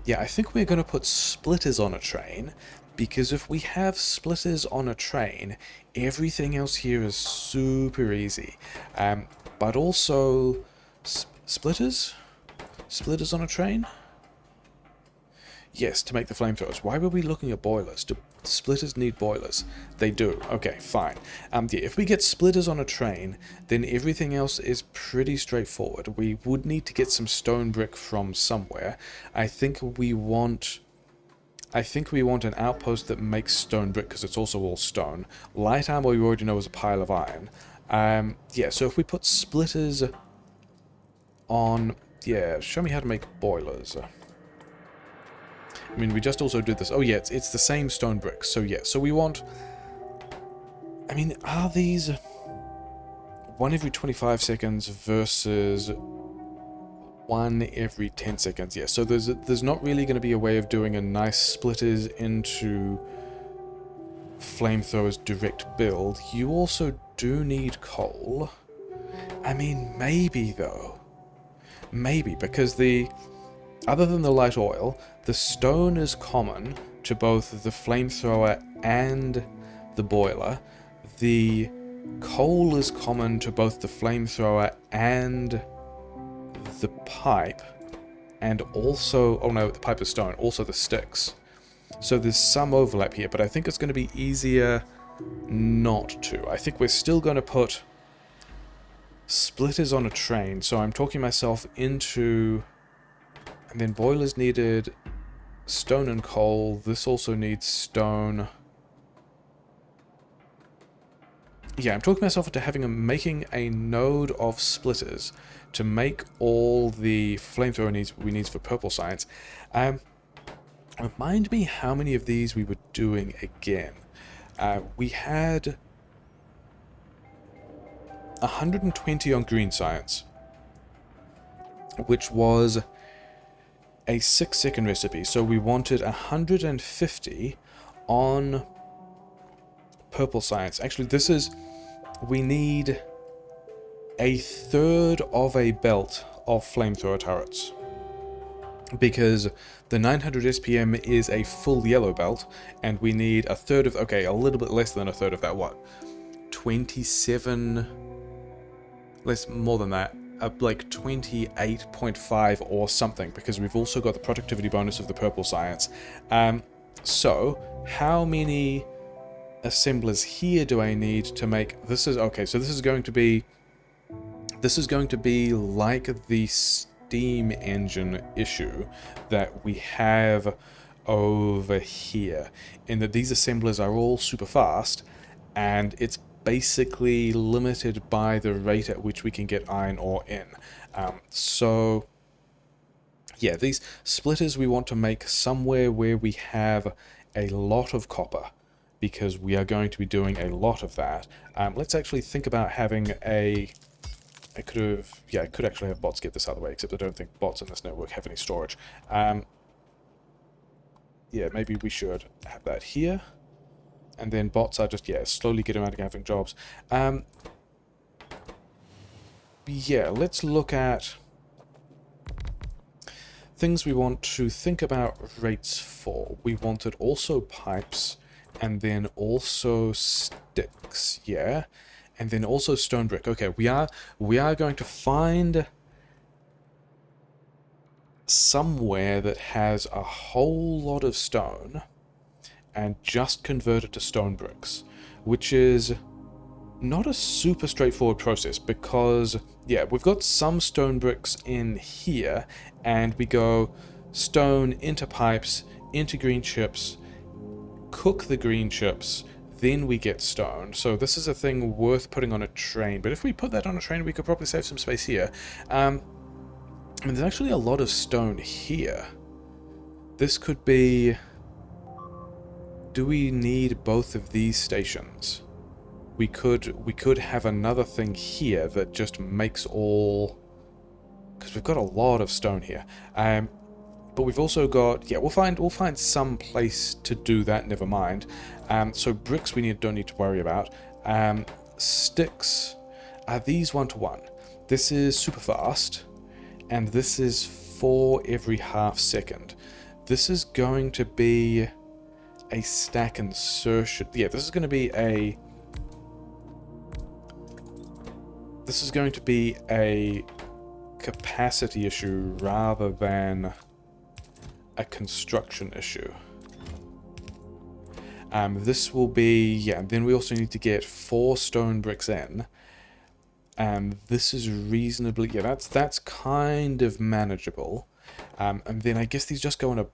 Yeah, I think we're going to put splitters on a train, because if we have splitters on a train, everything else here is super easy. But also... Splitters? Splitters on a train? Yes, to make the flamethrowers. Why were we looking at boilers? Do splitters need boilers? They do. Okay, fine. Yeah, if we get splitters on a train, then everything else is pretty straightforward. We would need to get some stone brick from somewhere. I think we want an outpost that makes stone brick, because it's also all stone. Light armor we already know is a pile of iron. Yeah, so if we put splitters on... Yeah, show me how to make boilers. I mean, we just also did this. Oh, yeah, it's the same stone bricks. So, yeah, so we want... I mean, are these 1 every 25 seconds versus 1 every 10 seconds? Yeah, so there's not really going to be a way of doing a nice splitters into flamethrowers direct build. You also do need coal. I mean, maybe, though. Maybe, because other than the light oil, the stone is common to both the flamethrower and the boiler. The coal is common to both the flamethrower and the pipe. And also... oh no, the pipe is stone. Also the sticks. So there's some overlap here, but I think it's going to be easier not to. I think we're still going to put splitters on a train, so I'm talking myself into... and then boilers needed stone and coal. This also needs stone. Yeah, I'm talking myself into making a node of splitters to make all the flamethrower we need for purple science. Remind me how many of these we were doing again. We had 120 on green science, which was a 6-second recipe, so we wanted 150 on purple science. Actually, we need a third of a belt of flamethrower turrets, because the 900 SPM is a full yellow belt, and we need a third of, okay, a little bit less than a third of that, what? 27, more than that, like 28.5 or something, because we've also got the productivity bonus of the purple science. So, how many assemblers here do I need to make... this is... okay, so this is going to be like the steam engine issue that we have over here, in that these assemblers are all super fast, and it's basically limited by the rate at which we can get iron ore in. So yeah, these splitters we want to make somewhere where we have a lot of copper, because we are going to be doing a lot of that. Let's actually think about having a... I could actually have bots get this out of the way, except I don't think bots in this network have any storage. Yeah, maybe we should have that here. And then bots are just, yeah, slowly getting around to having jobs. Yeah, let's look at things we want to think about rates for. We wanted also pipes, and then also sticks, yeah? And then also stone brick. Okay, we are going to find somewhere that has a whole lot of stone and just convert it to stone bricks, which is not a super straightforward process, because yeah, we've got some stone bricks in here, and we go stone into pipes, into green chips, cook the green chips, then we get stone. So this is a thing worth putting on a train, but if we put that on a train, we could probably save some space here. And there's actually a lot of stone here. This could be... do we need both of these stations? We could have another thing here that just makes all... because we've got a lot of stone here. But we've also got... yeah, we'll find some place to do that, never mind. So bricks we don't need to worry about. Sticks, are these 1-to-1? This is super fast, and this is 4 every half second. This is going to be a stack insertion. Yeah, this is going to be a... this is going to be a capacity issue rather than a construction issue. This will be... yeah, then we also need to get 4 stone bricks in. This is reasonably... yeah, that's kind of manageable. And then I guess these just go in a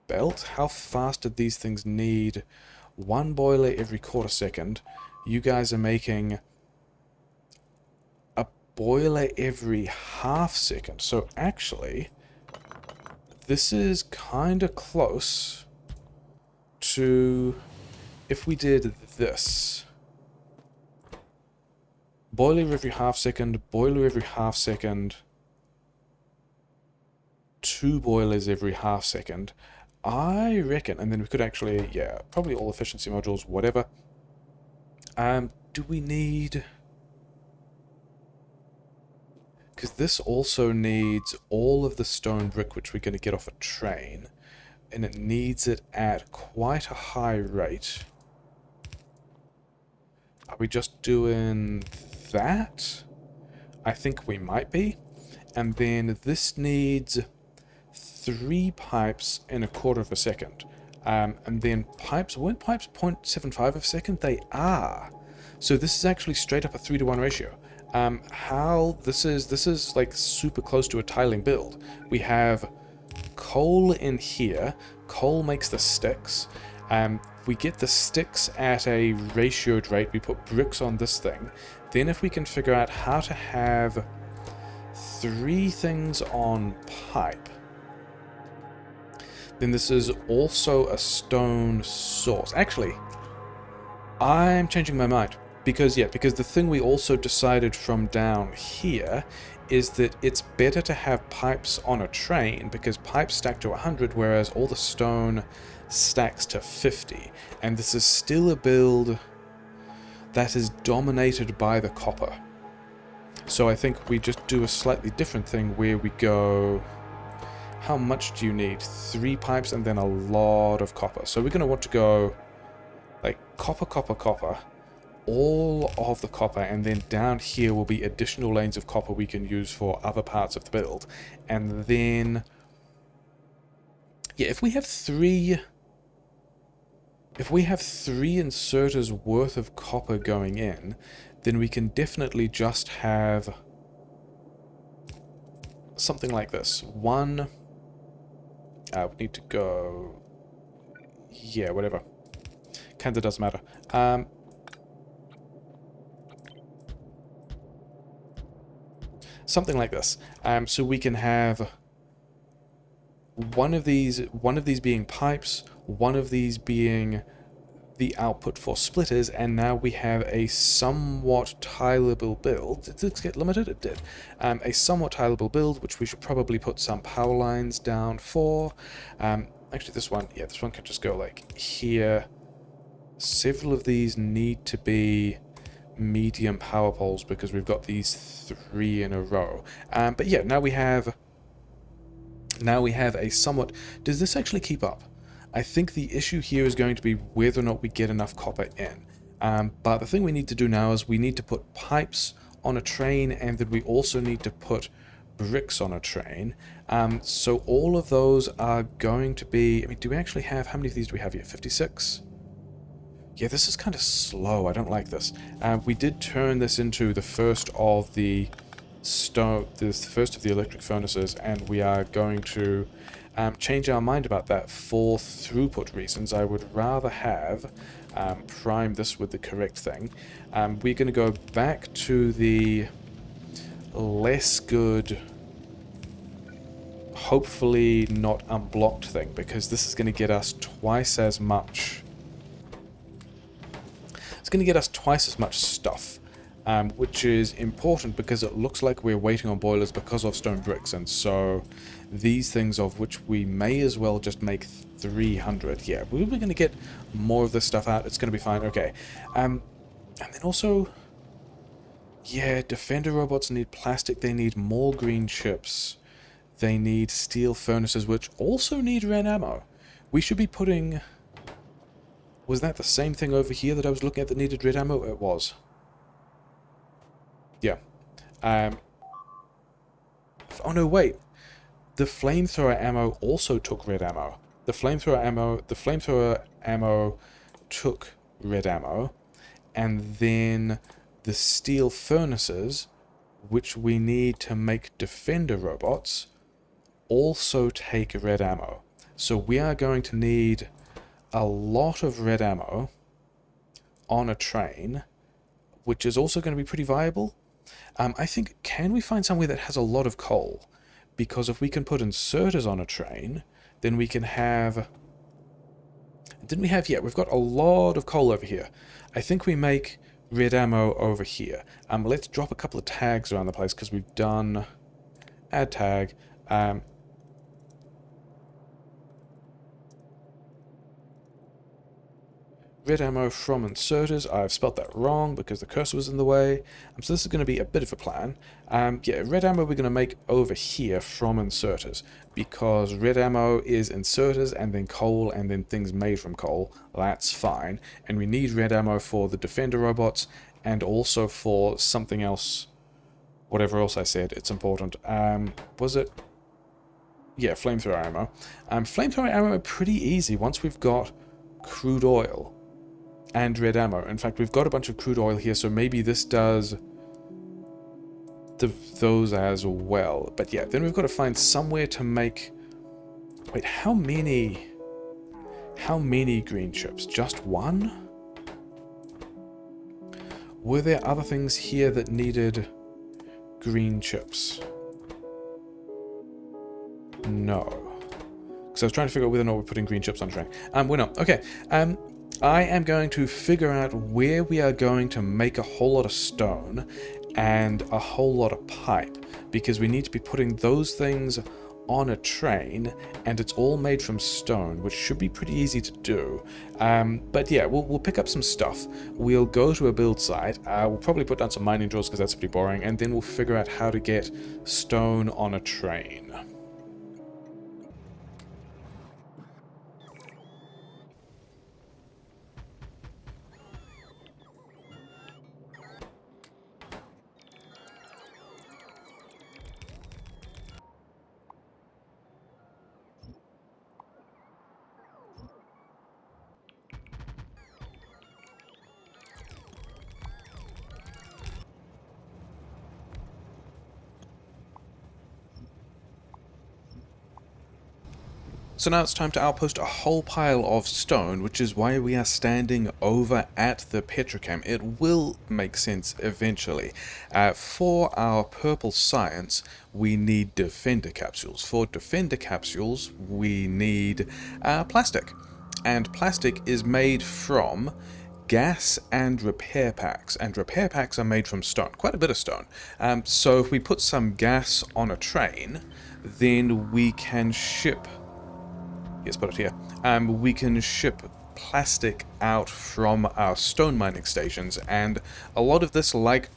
belt. How fast did these things need? 1 boiler every quarter second. You guys are making boiler every half second. So actually, this is kind of close to if we did this. Boiler every half second, boiler every half second, 2 boilers every half second. I reckon, and then we could actually, yeah, probably all efficiency modules, whatever. Do we need... Because this also needs all of the stone brick which we're going to get off a train, and it needs it at quite a high rate. Are we just doing that? I think we might be. And then this needs 3 pipes in a quarter of a second. And then pipes, weren't pipes 0.75 of a second? They are. So this is actually straight up a 3-to-1 ratio. How this is like super close to a tiling build. We have coal in here. Coal makes the sticks. We get the sticks at a ratioed rate. We put bricks on this thing. Then if we can figure out how to have 3 things on pipe, then this is also a stone source. Actually, I'm changing my mind. Because the thing we also decided from down here is that it's better to have pipes on a train because pipes stack to 100, whereas all the stone stacks to 50. And this is still a build that is dominated by the copper. So I think we just do a slightly different thing where we go... How much do you need? 3 pipes and then a lot of copper. So we're going to want to go like copper, copper, copper. All of the copper, and then down here will be additional lanes of copper we can use for other parts of the build. And then... Yeah, if we have 3... If we have 3 inserters worth of copper going in, then we can definitely just have something like this. One... we need to go... Yeah, whatever. Kinda doesn't matter. Something like this. So we can have one of these being pipes, one of these being the output for splitters, and now we have a somewhat tileable build. Did this get limited? It did. A somewhat tileable build, which we should probably put some power lines down for. Actually, this one can just go like here. Several of these need to be medium power poles because we've got these 3 in a row. But yeah, now we have a somewhat... Does this actually keep up? I think the issue here is going to be whether or not we get enough copper in. But the thing we need to do now is we need to put pipes on a train, and then we also need to put bricks on a train. So all of those are going to be... I mean, do we actually have... How many of these do we have here? 56? Yeah, this is kind of slow. I don't like this. We did turn this into the first of the electric furnaces, and we are going to change our mind about that for throughput reasons. I would rather have prime this with the correct thing. We're going to go back to the less good, hopefully not unblocked thing, because this is going to get us twice as much. It's going to get us twice as much stuff, which is important because it looks like we're waiting on boilers because of stone bricks, and so these things of which we may as well just make 300. Yeah, we're going to get more of this stuff out. It's going to be fine. Okay. And then also, yeah, defender robots need plastic. They need more green chips. They need steel furnaces, which also need red ammo. We should be putting... Was that the same thing over here that I was looking at that needed red ammo? It was. Yeah. Oh no, wait. The flamethrower ammo also took red ammo. The flamethrower ammo took red ammo, and then the steel furnaces, which we need to make defender robots, also take red ammo. So we are going to need a lot of red ammo on a train, which is also going to be pretty viable. I think, can we find somewhere that has a lot of coal? Because if we can put inserters on a train, then we can have... Didn't we have... Yeah, we've got a lot of coal over here. I think we make red ammo over here. Let's drop a couple of tags around the place, because we've done... Add tag. Red ammo from inserters. I've spelt that wrong because the cursor was in the way. So this is going to be a bit of a plan. Yeah, red ammo we're going to make over here from inserters, because red ammo is inserters and then coal and then things made from coal. That's fine. And we need red ammo for the defender robots and also for something else. Whatever else I said, it's important. Was it? Yeah, flamethrower ammo. Flamethrower ammo are pretty easy once we've got crude oil and red ammo. In fact, we've got a bunch of crude oil here, so maybe this does those as well. But yeah, then we've got to find somewhere to make... Wait, how many green chips? Just one? Were there other things here that needed green chips? No. Because I was trying to figure out whether or not we're putting green chips on a train. We're not. Okay. I am going to figure out where we are going to make a whole lot of stone and a whole lot of pipe, because we need to be putting those things on a train, and it's all made from stone, which should be pretty easy to do. But yeah, we'll pick up some stuff. We'll go to a build site. We'll probably put down some mining drills because that's pretty boring, and then we'll figure out how to get stone on a train. So now it's time to outpost a whole pile of stone, which is why we are standing over at the petrochem. It will make sense eventually. For our purple science, we need defender capsules. For defender capsules, we need plastic. And plastic is made from gas and repair packs, and repair packs are made from stone, quite a bit of stone. So if we put some gas on a train, then we can ship... Yes, put it here. We can ship plastic out from our stone mining stations, and a lot of this, like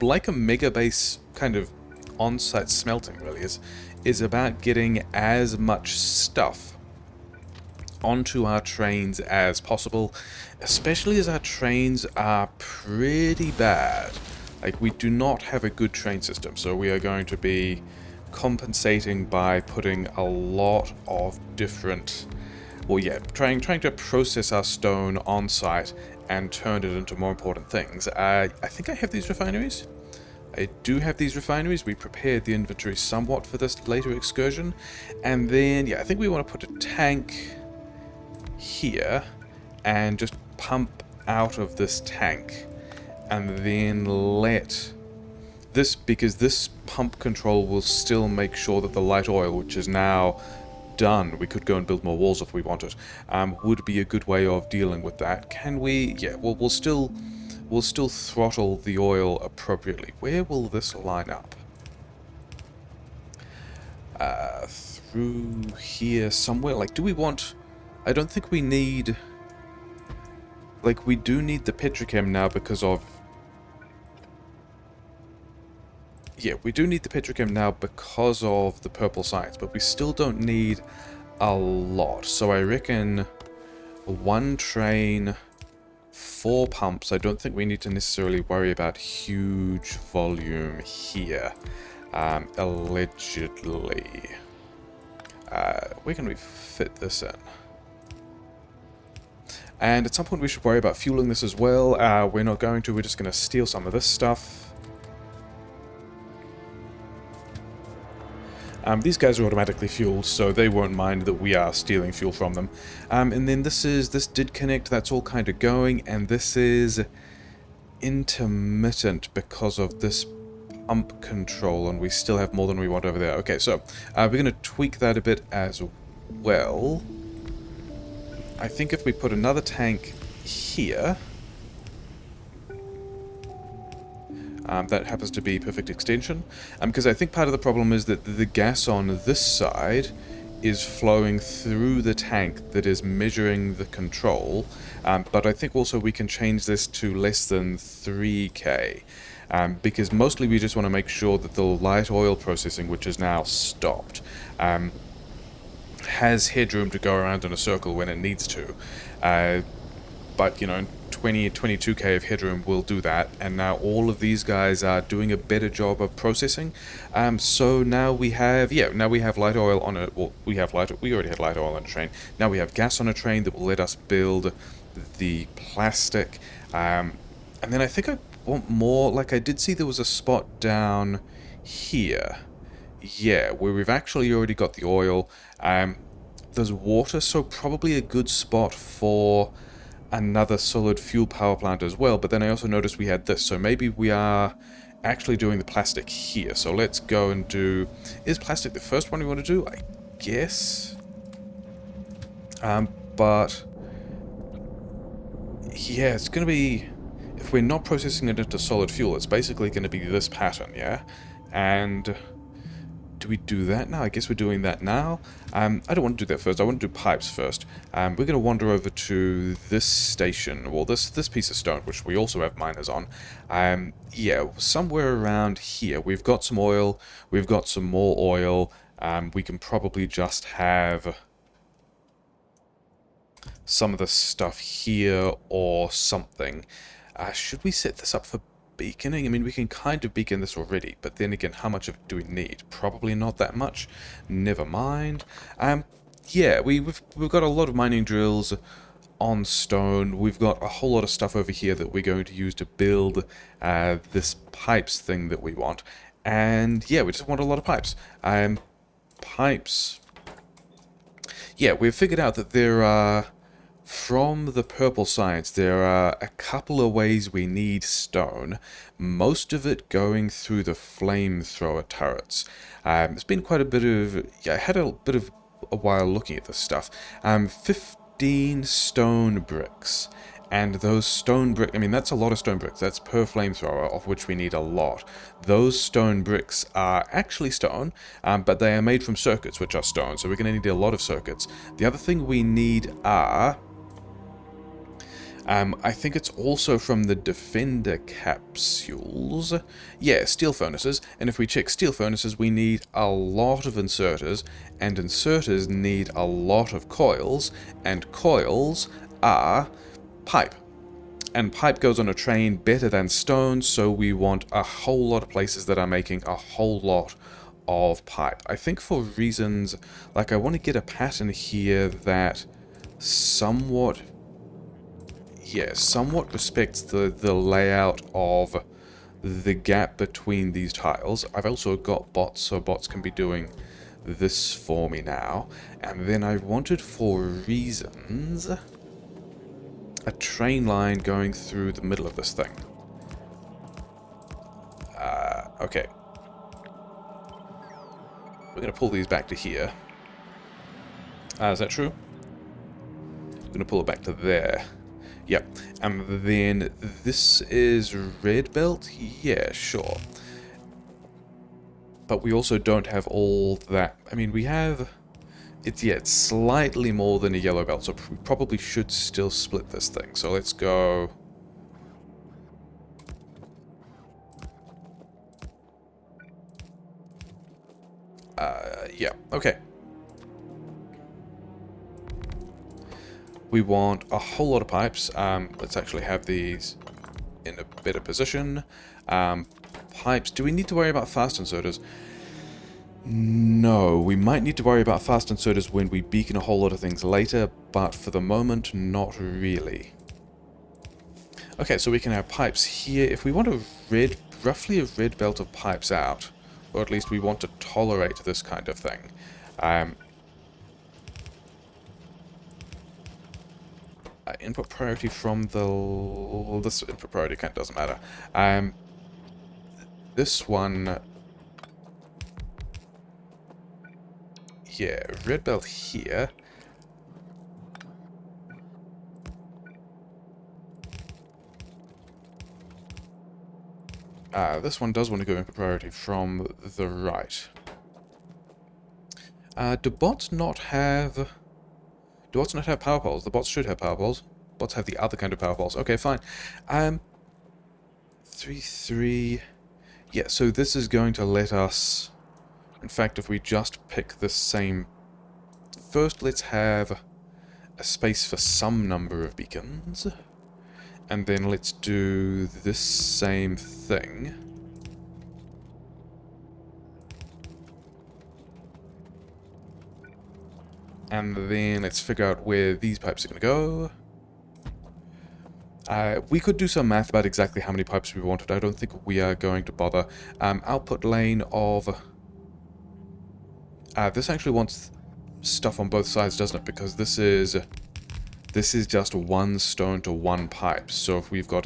a mega base kind of on-site smelting, really is about getting as much stuff onto our trains as possible, especially as our trains are pretty bad. Like, we do not have a good train system, so we are going to be compensating by putting a lot of different... Well, yeah, trying to process our stone on site and turn it into more important things. I think I have these refineries. I do have these refineries. We prepared the inventory somewhat for this later excursion. And then, yeah, I think we want to put a tank here and just pump out of this tank. And then let... this, because this pump control will still make sure that the light oil, which is now done, we could go and build more walls if we wanted, would be a good way of dealing with that. Can we? Yeah, well, we'll still throttle the oil appropriately. Where will this line up? Through here somewhere. Like, do we want... I don't think we need... Like, we do need the petrochem now because of... Yeah, we do need the petrochem now because of the purple science, but we still don't need a lot. So I reckon one train, 4 pumps. I don't think we need to necessarily worry about huge volume here. Allegedly. Where can we fit this in? And at some point we should worry about fueling this as well. We're not going to, we're just going to steal some of this stuff. These guys are automatically fueled, so they won't mind that we are stealing fuel from them. And then this did connect, that's all kind of going, and this is intermittent because of this pump control, and we still have more than we want over there. Okay, so we're going to tweak that a bit as well. I think if we put another tank here, that happens to be perfect extension, because I think part of the problem is that the gas on this side is flowing through the tank that is measuring the control, but I think also we can change this to less than 3k, because mostly we just want to make sure that the light oil processing, which is now stopped, has headroom to go around in a circle when it needs to. But, you know, 22k of headroom will do that, and now all of these guys are doing a better job of processing. So now we have, now we have light oil on a, well, we already had light oil on a train. Now we have gas on a train that will let us build the plastic. And then I think I want more, like I did see there was a spot down here. Yeah, where we've actually already got the oil. There's water, so probably a good spot for another solid fuel power plant as well, but then I also noticed we had this, so maybe we are actually doing the plastic here. So let's go and do... Is plastic the first one we want to do? I guess. But... yeah, it's going to be... If we're not processing it into solid fuel, it's basically going to be this pattern, yeah? And... do we do that now? I guess we're doing that now. I don't want to do that first. I want to do pipes first. We're going to wander over to this station, well, this piece of stone, which we also have miners on. Yeah, somewhere around here. We've got some oil. We've got some more oil. We can probably just have some of the stuff here or something. Should we set this up for beaconing? I mean, we can kind of beacon this already, but then again, how much of it do we need? Probably not that much. Never mind. Yeah, we've got a lot of mining drills on stone. We've got a whole lot of stuff over here that we're going to use to build this pipes thing that we want. And yeah, we just want a lot of pipes. Pipes. Yeah, we've figured out that there are... From the purple science, there are a couple of ways we need stone, most of it going through the flamethrower turrets. It's been quite a bit of... yeah, I had a bit of a while looking at this stuff. 15 stone bricks. And those stone bricks, I mean, that's a lot of stone bricks. That's per flamethrower, of which we need a lot. Those stone bricks are actually stone, but they are made from circuits, which are stone, so we're going to need a lot of circuits. The other thing we need are... I think it's also from the Defender capsules. Yeah, steel furnaces. And if we check steel furnaces, we need a lot of inserters. And inserters need a lot of coils. And coils are pipe. And pipe goes on a train better than stone, so we want a whole lot of places that are making a whole lot of pipe. I think for reasons... like, I want to get a pattern here that somewhat... yeah, somewhat respects the layout of the gap between these tiles. I've also got bots, so bots can be doing this for me now. And then I wanted, for reasons, a train line going through the middle of this thing. Okay. We're going to pull these back to here. Is that true? I'm going to pull it back to there. Yep, and then this is red belt? Yeah, sure. But we also don't have all that. I mean, we have... it's slightly more than a yellow belt, so we probably should still split this thing. So let's go... yeah, okay. We want a whole lot of pipes. Let's actually have these in a better position. Pipes. Do we need to worry about fast inserters? No. We might need to worry about fast inserters when we beacon a whole lot of things later, but for the moment, not really. Okay, so we can have pipes here. If we want roughly a red belt of pipes out, or at least we want to tolerate this kind of thing, Input priority from the... This input priority kind of doesn't matter. This one... Yeah, red belt here. This one does want to go input priority from the right. Do bots not have... Do bots not have power poles? The bots should have power poles. Bots have the other kind of power poles. Okay, fine. 3, 3... Yeah, so this is going to let us... In fact, if we just pick the same... First, let's have a space for some number of beacons. And then let's do this same thing. And then let's figure out where these pipes are going to go. We could do some math about exactly how many pipes we wanted. I don't think we are going to bother. Output lane of... this actually wants stuff on both sides, doesn't it? Because this is just one stone to one pipe. So if we've got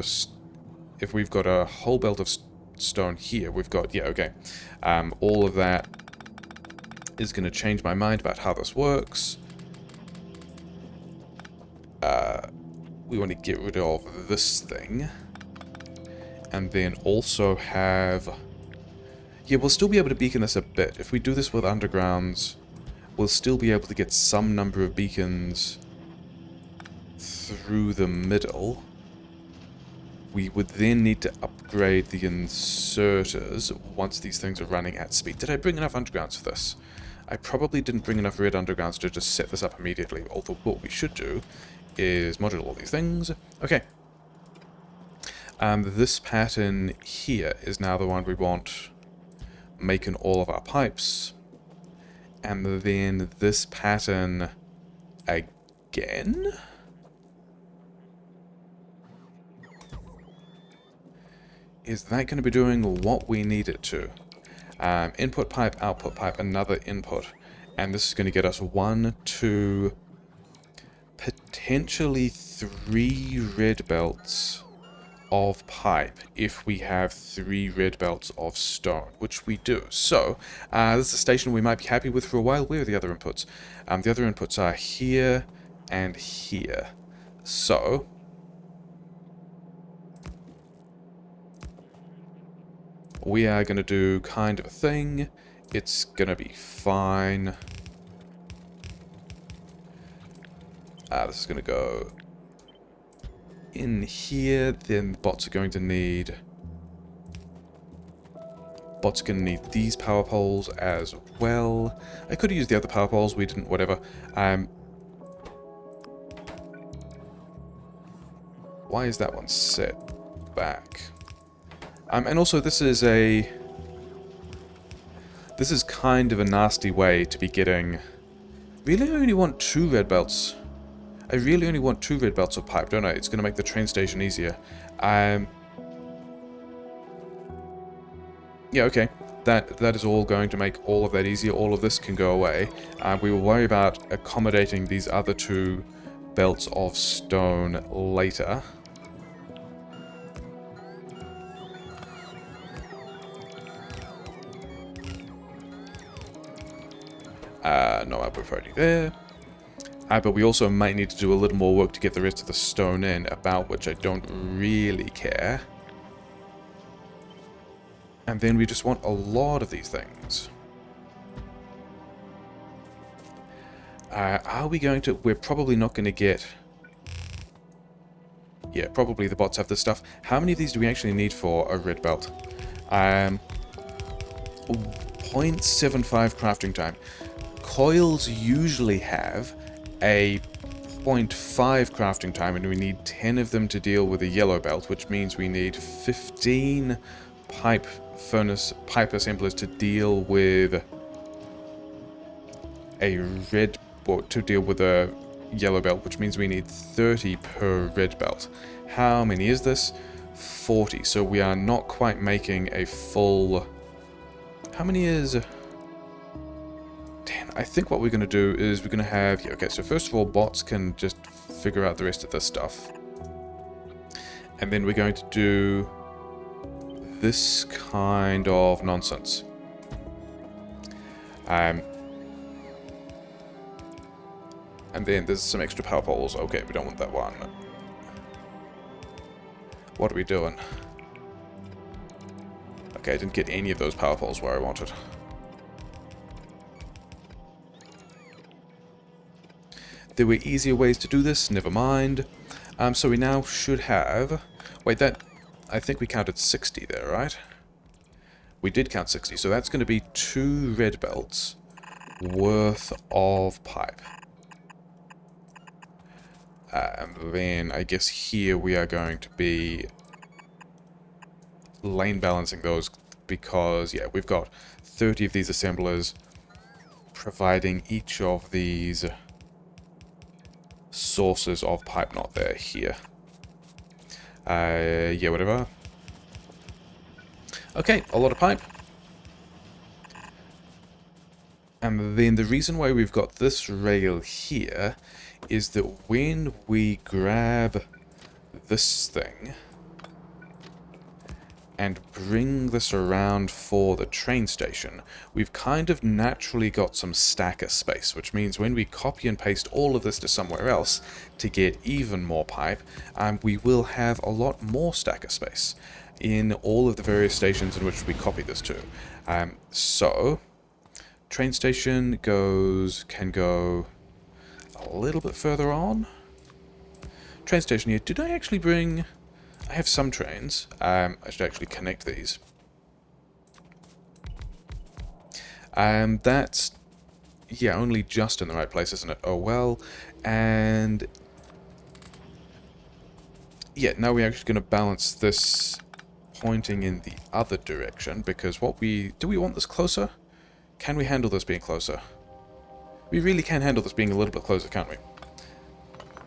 a whole belt of stone here, we've got... Yeah, okay. All of that is going to change my mind about how this works. We want to get rid of this thing. And then also have... Yeah, we'll still be able to beacon this a bit. If we do this with undergrounds, we'll still be able to get some number of beacons through the middle. We would then need to upgrade the inserters once these things are running at speed. Did I bring enough undergrounds for this? I probably didn't bring enough red undergrounds to just set this up immediately, although what we should do is module all these things. Okay. This pattern here is now the one we want making all of our pipes. And then this pattern again? Is that going to be doing what we need it to? Input pipe, output pipe, another input. And this is going to get us 1, 2, potentially 3 red belts of pipe if we have 3 red belts of stone, which we do. So, this is a station we might be happy with for a while. Where are the other inputs? The other inputs are here and here. So, we are going to do kind of a thing. It's going to be fine. This is going to go in here. Then bots are going to need... Bots are going to need these power poles as well. I could have used the other power poles. We didn't, whatever. Why is that one set back? And also, this is kind of a nasty way to be getting... Really, I only want 2 red belts. I really only want 2 red belts of pipe, don't I? It's going to make the train station easier. Yeah, okay. That is all going to make all of that easier. All of this can go away. We will worry about accommodating these other 2 belts of stone later. No output priority there. But we also might need to do a little more work to get the rest of the stone in, about which I don't really care. And then we just want a lot of these things. Are we going to... We're probably not going to get... Yeah, probably the bots have this stuff. How many of these do we actually need for a red belt? 0.75 crafting time. Coils usually have a 0.5 crafting time, and we need 10 of them to deal with a yellow belt, which means we need 15 pipe assemblers to deal with a red, or to deal with a yellow belt, which means we need 30 per red belt. How many is this? 40. So we are not quite making a full... How many is... 10. I think what we're going to do is we're going to have... Yeah, okay, so first of all, bots can just figure out the rest of this stuff. And then we're going to do this kind of nonsense. And then there's some extra power poles. Okay, we don't want that one. What are we doing? Okay, I didn't get any of those power poles where I wanted. There were easier ways to do this, never mind. So we now should have... Wait, that... I think we counted 60 there, right? We did count 60, so that's going to be 2 red belts worth of pipe. And then I guess here we are going to be lane balancing those because, yeah, we've got 30 of these assemblers providing each of these sources of pipe knot there here. Yeah, whatever. Okay, a lot of pipe. And then the reason why we've got this rail here is that when we grab this thing and bring this around for the train station, we've kind of naturally got some stacker space, which means when we copy and paste all of this to somewhere else to get even more pipe, we will have a lot more stacker space in all of the various stations in which we copy this to. So, train station can go a little bit further on. Train station here, did I actually bring... I have some trains. I should actually connect these. That's... yeah, only just in the right place, isn't it? Oh well. And... yeah, now we're actually going to balance this pointing in the other direction, because what we... do we want this closer? Can we handle this being closer? We really can handle this being a little bit closer, can't we?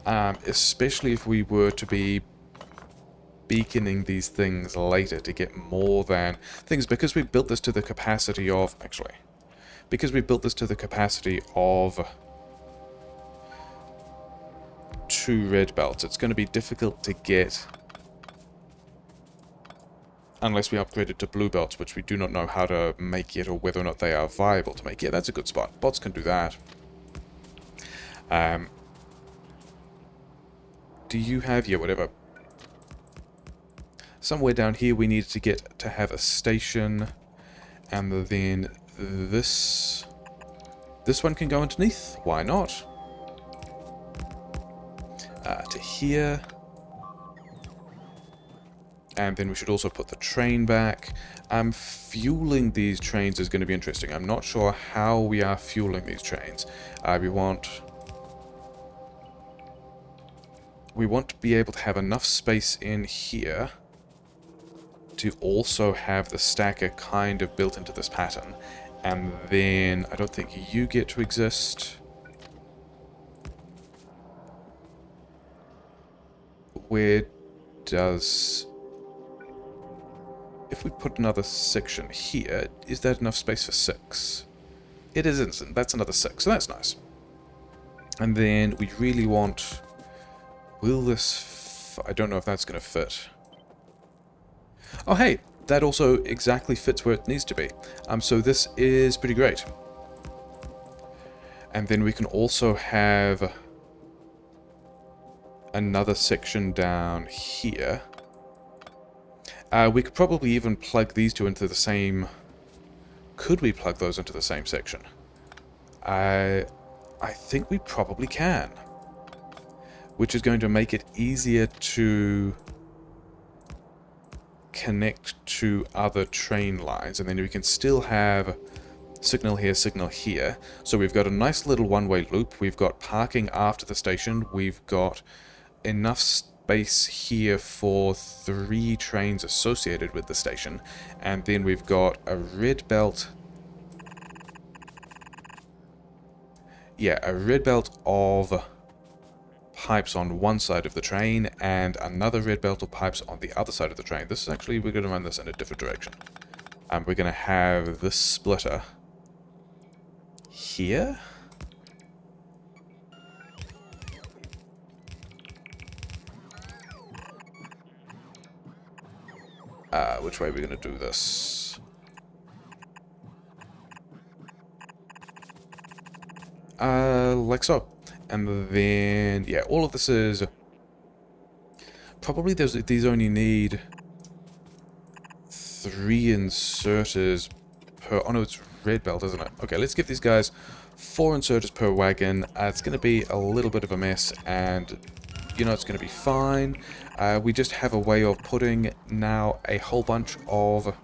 Especially if we were to be beaconing these things later to get more than things, because we built this to the capacity of... actually, because we built this to the capacity of 2 red belts, it's going to be difficult to get unless we upgrade it to blue belts, which we do not know how to make yet or whether or not they are viable to make. Yeah, that's a good spot. Bots can do that. Do you have... yeah, whatever. Somewhere down here we needed to get to have a station, and then this one can go underneath. Why not? To here. And then we should also put the train back. Fueling these trains is going to be interesting. I'm not sure how we are fueling these trains. We want to be able to have enough space in here to also have the stacker kind of built into this pattern. And then I don't think you get to exist. Where does... if we put another section here, is that enough space for 6? It isn't. That's another 6, so that's nice. And then we really want... will this... I don't know if that's going to fit. Oh, hey! That also exactly fits where it needs to be. So this is pretty great. And then we can also have another section down here. We could probably even plug these two into the same... could we plug those into the same section? I think we probably can. Which is going to make it easier to connect to other train lines. And then we can still have signal here. So we've got a nice little one-way loop. We've got parking after the station. We've got enough space here for 3 trains associated with the station. And then we've got a red belt. Yeah, a red belt of pipes on one side of the train and another red belt of pipes on the other side of the train. This is actually, we're going to run this in a different direction. And we're going to have this splitter here. Which way are we going to do this? Like so. And then, yeah, all of this is... Probably these only need 3 inserters per... Oh no, it's red belt, isn't it? Okay, let's give these guys 4 inserters per wagon. It's going to be a little bit of a mess, and you know it's going to be fine. We just have a way of putting now a whole bunch of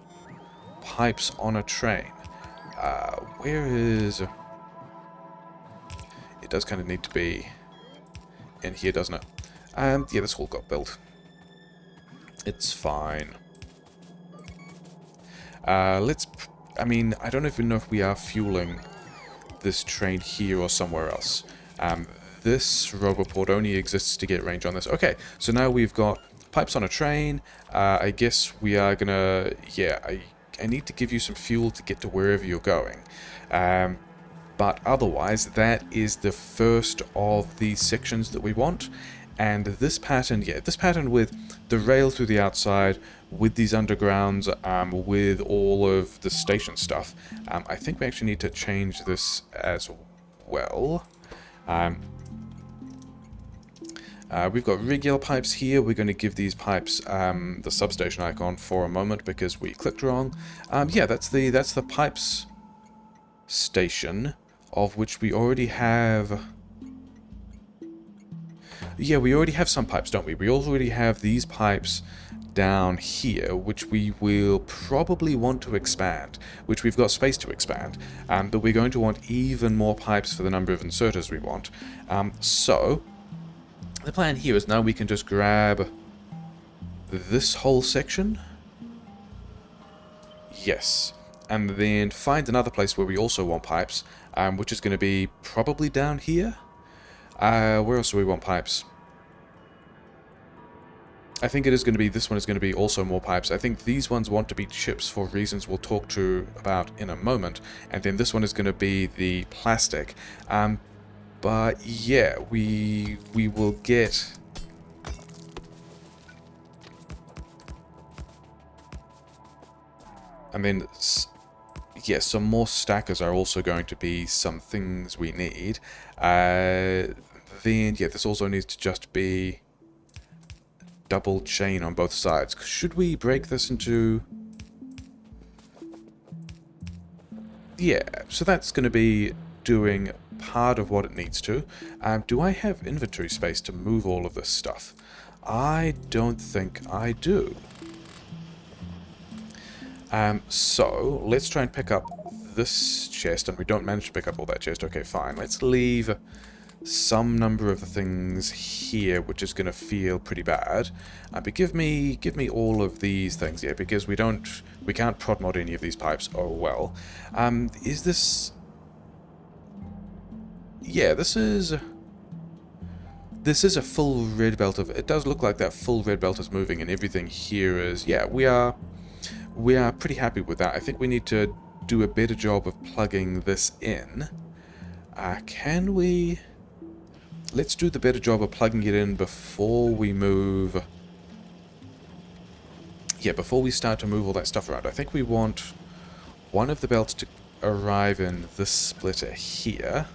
pipes on a train. Where is... It does kind of need to be in here, doesn't it? Yeah, this all got built. It's fine. I mean, I don't even know if we are fueling this train here or somewhere else. This roboport only exists to get range on this. Okay, so now we've got pipes on a train. I guess we are gonna... Yeah, I need to give you some fuel to get to wherever you're going. But otherwise, that is the first of these sections that we want. And this pattern, yeah, this pattern with the rail through the outside, with these undergrounds, with all of the station stuff, I think we actually need to change this as well. We've got regular pipes here. We're going to give these pipes the substation icon for a moment because we clicked wrong. Yeah, that's the pipes station, of which we already have... Yeah, we already have some pipes, don't we? We already have these pipes down here, which we will probably want to expand, which we've got space to expand, but we're going to want even more pipes for the number of inserters we want. So, the plan here is now we can just grab this whole section. Yes. And then find another place where we also want pipes, which is going to be probably down here. Where else do we want pipes? I think it is going to be, this one is going to be also more pipes. I think these ones want to be chips for reasons we'll talk to about in a moment. And then this one is going to be the plastic. But yeah, we will get... And then, yeah, some more stackers are also going to be some things we need. Then, yeah, this also needs to just be double chain on both sides. Should we break this into... Yeah, so that's going to be doing part of what it needs to. Do I have inventory space to move all of this stuff? I don't think I do. So, let's try and pick up this chest, and we don't manage to pick up all that chest. Okay, fine. Let's leave some number of the things here, which is going to feel pretty bad. But give me all of these things, yeah, because we can't prod mod any of these pipes. Oh well. Is this... Yeah, this is a full red belt of... It does look like that full red belt is moving, and everything here is... Yeah, we are pretty happy with that. I think we need to do a better job of plugging this in. Can we... Let's do the better job of plugging it in before we move... Yeah, before we start to move all that stuff around. I think we want one of the belts to arrive in this splitter here.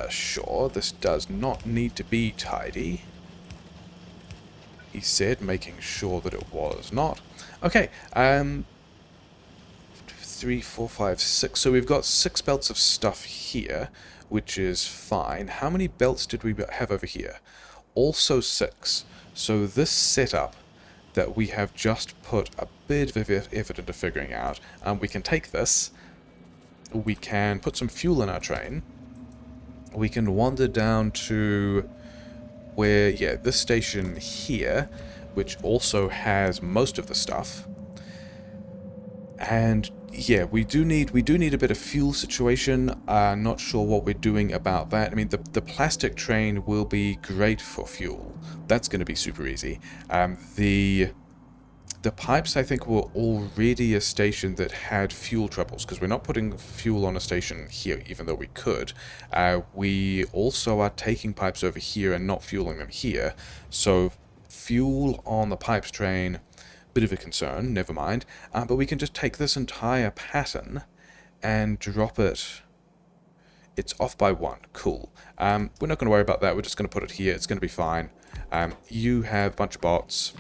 Sure, this does not need to be tidy. He said, making sure that it was not. Okay, 3, 4, 5, 6. So we've got 6 belts of stuff here, which is fine. How many belts did we have over here? Also 6. So this setup that we have just put a bit of effort into figuring out, we can take this, we can put some fuel in our train, we can wander down to where, yeah, this station here, which also has most of the stuff. And yeah, we do need a bit of fuel situation. Not sure what we're doing about that. I mean, the plastic train will be great for fuel. That's going to be super easy. The The pipes, I think, were already a station that had fuel troubles, because we're not putting fuel on a station here, even though we could. We also are taking pipes over here and not fueling them here, so fuel on the pipes train, bit of a concern, never mind. But we can just take this entire pattern and drop it. It's off by 1, cool. We're not going to worry about that, we're just going to put it here, it's going to be fine. You have a bunch of bots.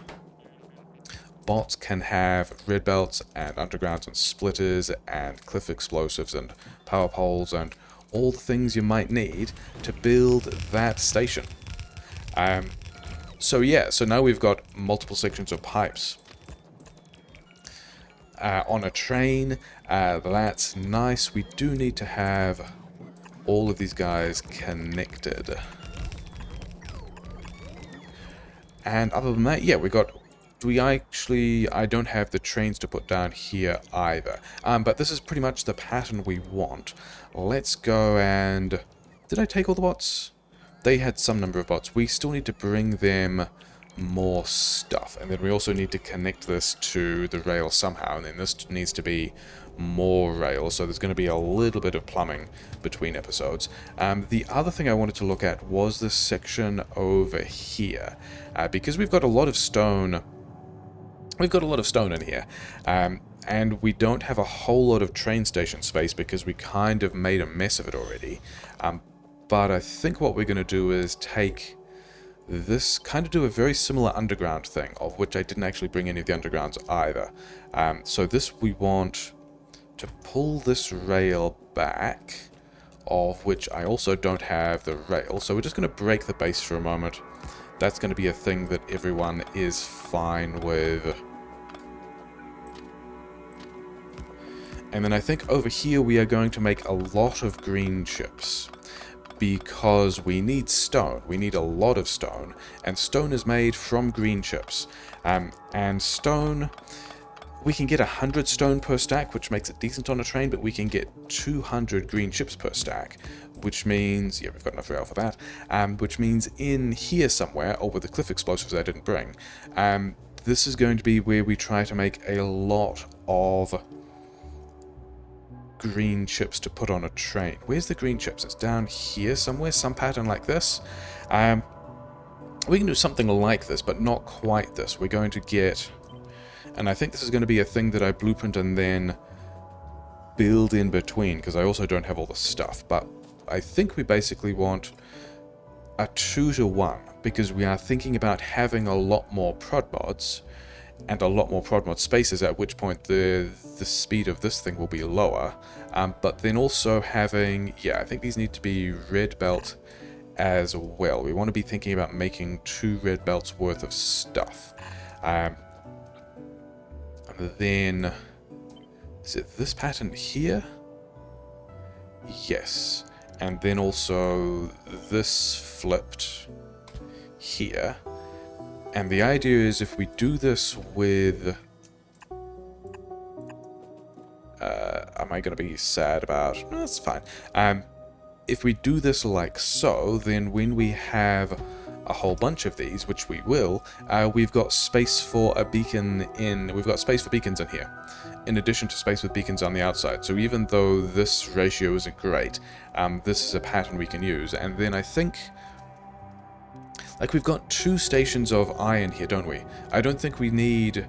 Bots can have red belts and undergrounds and splitters and cliff explosives and power poles and all the things you might need to build that station. So yeah, so now we've got multiple sections of pipes. On a train, that's nice. We do need to have all of these guys connected. And other than that, yeah, we got... I don't have the trains to put down here either. But this is pretty much the pattern we want. Let's go and... Did I take all the bots? They had some number of bots. We still need to bring them more stuff. And then we also need to connect this to the rail somehow. And then this needs to be more rail. So there's going to be a little bit of plumbing between episodes. The other thing I wanted to look at was this section over here. Because we've got a lot of stone... We've got a lot of stone in here, and we don't have a whole lot of train station space because we kind of made a mess of it already. But I think what we're going to do is take this, kind of do a very similar underground thing, of which I didn't actually bring any of the undergrounds either. So this, we want to pull this rail back, of which I also don't have the rail. So we're just going to break the base for a moment. That's going to be a thing that everyone is fine with. And then I think over here we are going to make a lot of green chips. Because we need stone. We need a lot of stone. And stone is made from green chips. And stone... We can get 100 stone per stack, which makes it decent on a train, but we can get 200 green chips per stack, which means... Yeah, we've got enough rail for that. Which means in here somewhere, or with the cliff explosives I didn't bring, this is going to be where we try to make a lot of green chips to put on a train. Where's the green chips? It's down here somewhere, some pattern like this. We can do something like this, but not quite this. We're going to get... And I think this is going to be a thing that I blueprint and then build in between, because I also don't have all the stuff. But I think we basically want a 2-to-1, because we are thinking about having a lot more prod mods and a lot more prod mod spaces, at which point the speed of this thing will be lower. But then also having... Yeah, I think these need to be red belt as well. We want to be thinking about making 2 red belts worth of stuff. Then, is it this pattern here? Yes. And then also this flipped here. And the idea is if we do this with... am I going to be sad about... No, that's fine. If we do this like so, then when we have a whole bunch of these, which we will, we've got space for a beacon in... We've got space for beacons in here, in addition to space with beacons on the outside. So even though this ratio isn't great, this is a pattern we can use. And then I think... Like, we've got 2 stations of iron here, don't we? I don't think we need...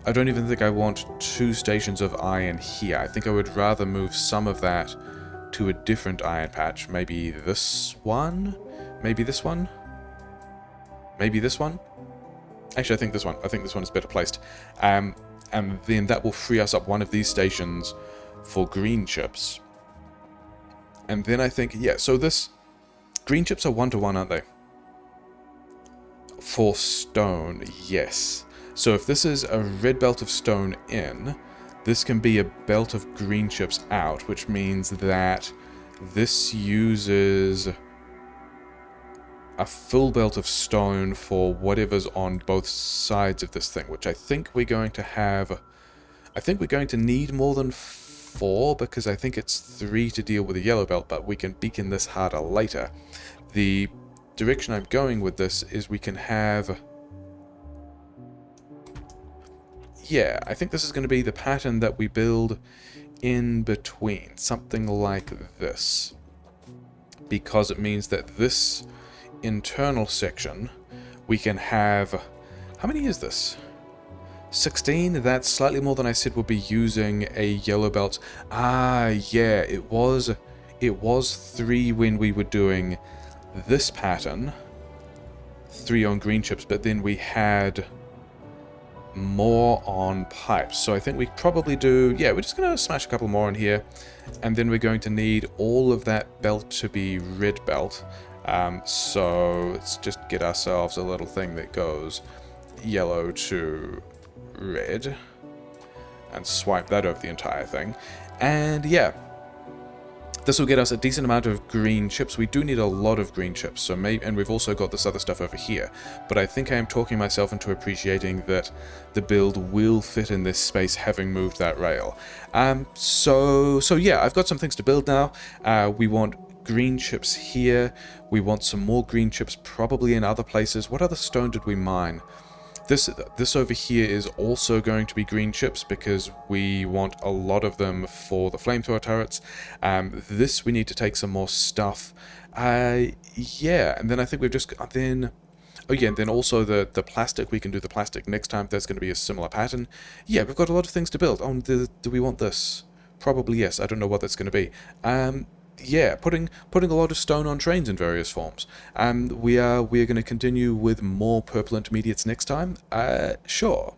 I don't even think I want 2 stations of iron here. I think I would rather move some of that to a different iron patch. Maybe this one? Maybe this one? Maybe this one? Actually, I think this one. I think this one is better placed. And then that will free us up one of these stations for green chips. And then I think, yeah, so this... Green chips are 1-to-1, aren't they? For stone, yes. So if this is a red belt of stone in, this can be a belt of green chips out, which means that this uses a full belt of stone for whatever's on both sides of this thing, which I think we're going to have... I think we're going to need more than 4, because I think it's 3 to deal with a yellow belt, but we can beacon this harder later. The direction I'm going with this is we can have... yeah, I think this is going to be the pattern that we build in between. Something like this. Because it means that this internal section, we can have... How many is this? 16? That's slightly more than I said we'll be using a yellow belt. Ah, yeah, it was 3 when we were doing this pattern. 3 on green chips, but then we had more on pipes. So I think we probably do... Yeah, we're just going to smash a couple more in here. And then we're going to need all of that belt to be red belt. So let's just get ourselves a little thing that goes yellow to red. And swipe that over the entire thing. And yeah, this will get us a decent amount of green chips. We do need a lot of green chips, so maybe, and we've also got this other stuff over here. But I think I am talking myself into appreciating that the build will fit in this space, having moved that rail. So yeah, I've got some things to build now. We want green chips here. We want some more green chips, probably in other places. What other stone did we mine? This over here is also going to be green chips because we want a lot of them for the flamethrower turrets. This we need to take some more stuff. Yeah, and then I think we've just got then... Oh yeah, and then also the plastic, we can do the plastic next time. There's going to be a similar pattern. Yeah, we've got a lot of things to build. Oh, do we want this? Probably yes. I don't know what that's going to be. Yeah, putting a lot of stone on trains in various forms. We are going to continue with more purple intermediates next time. Sure.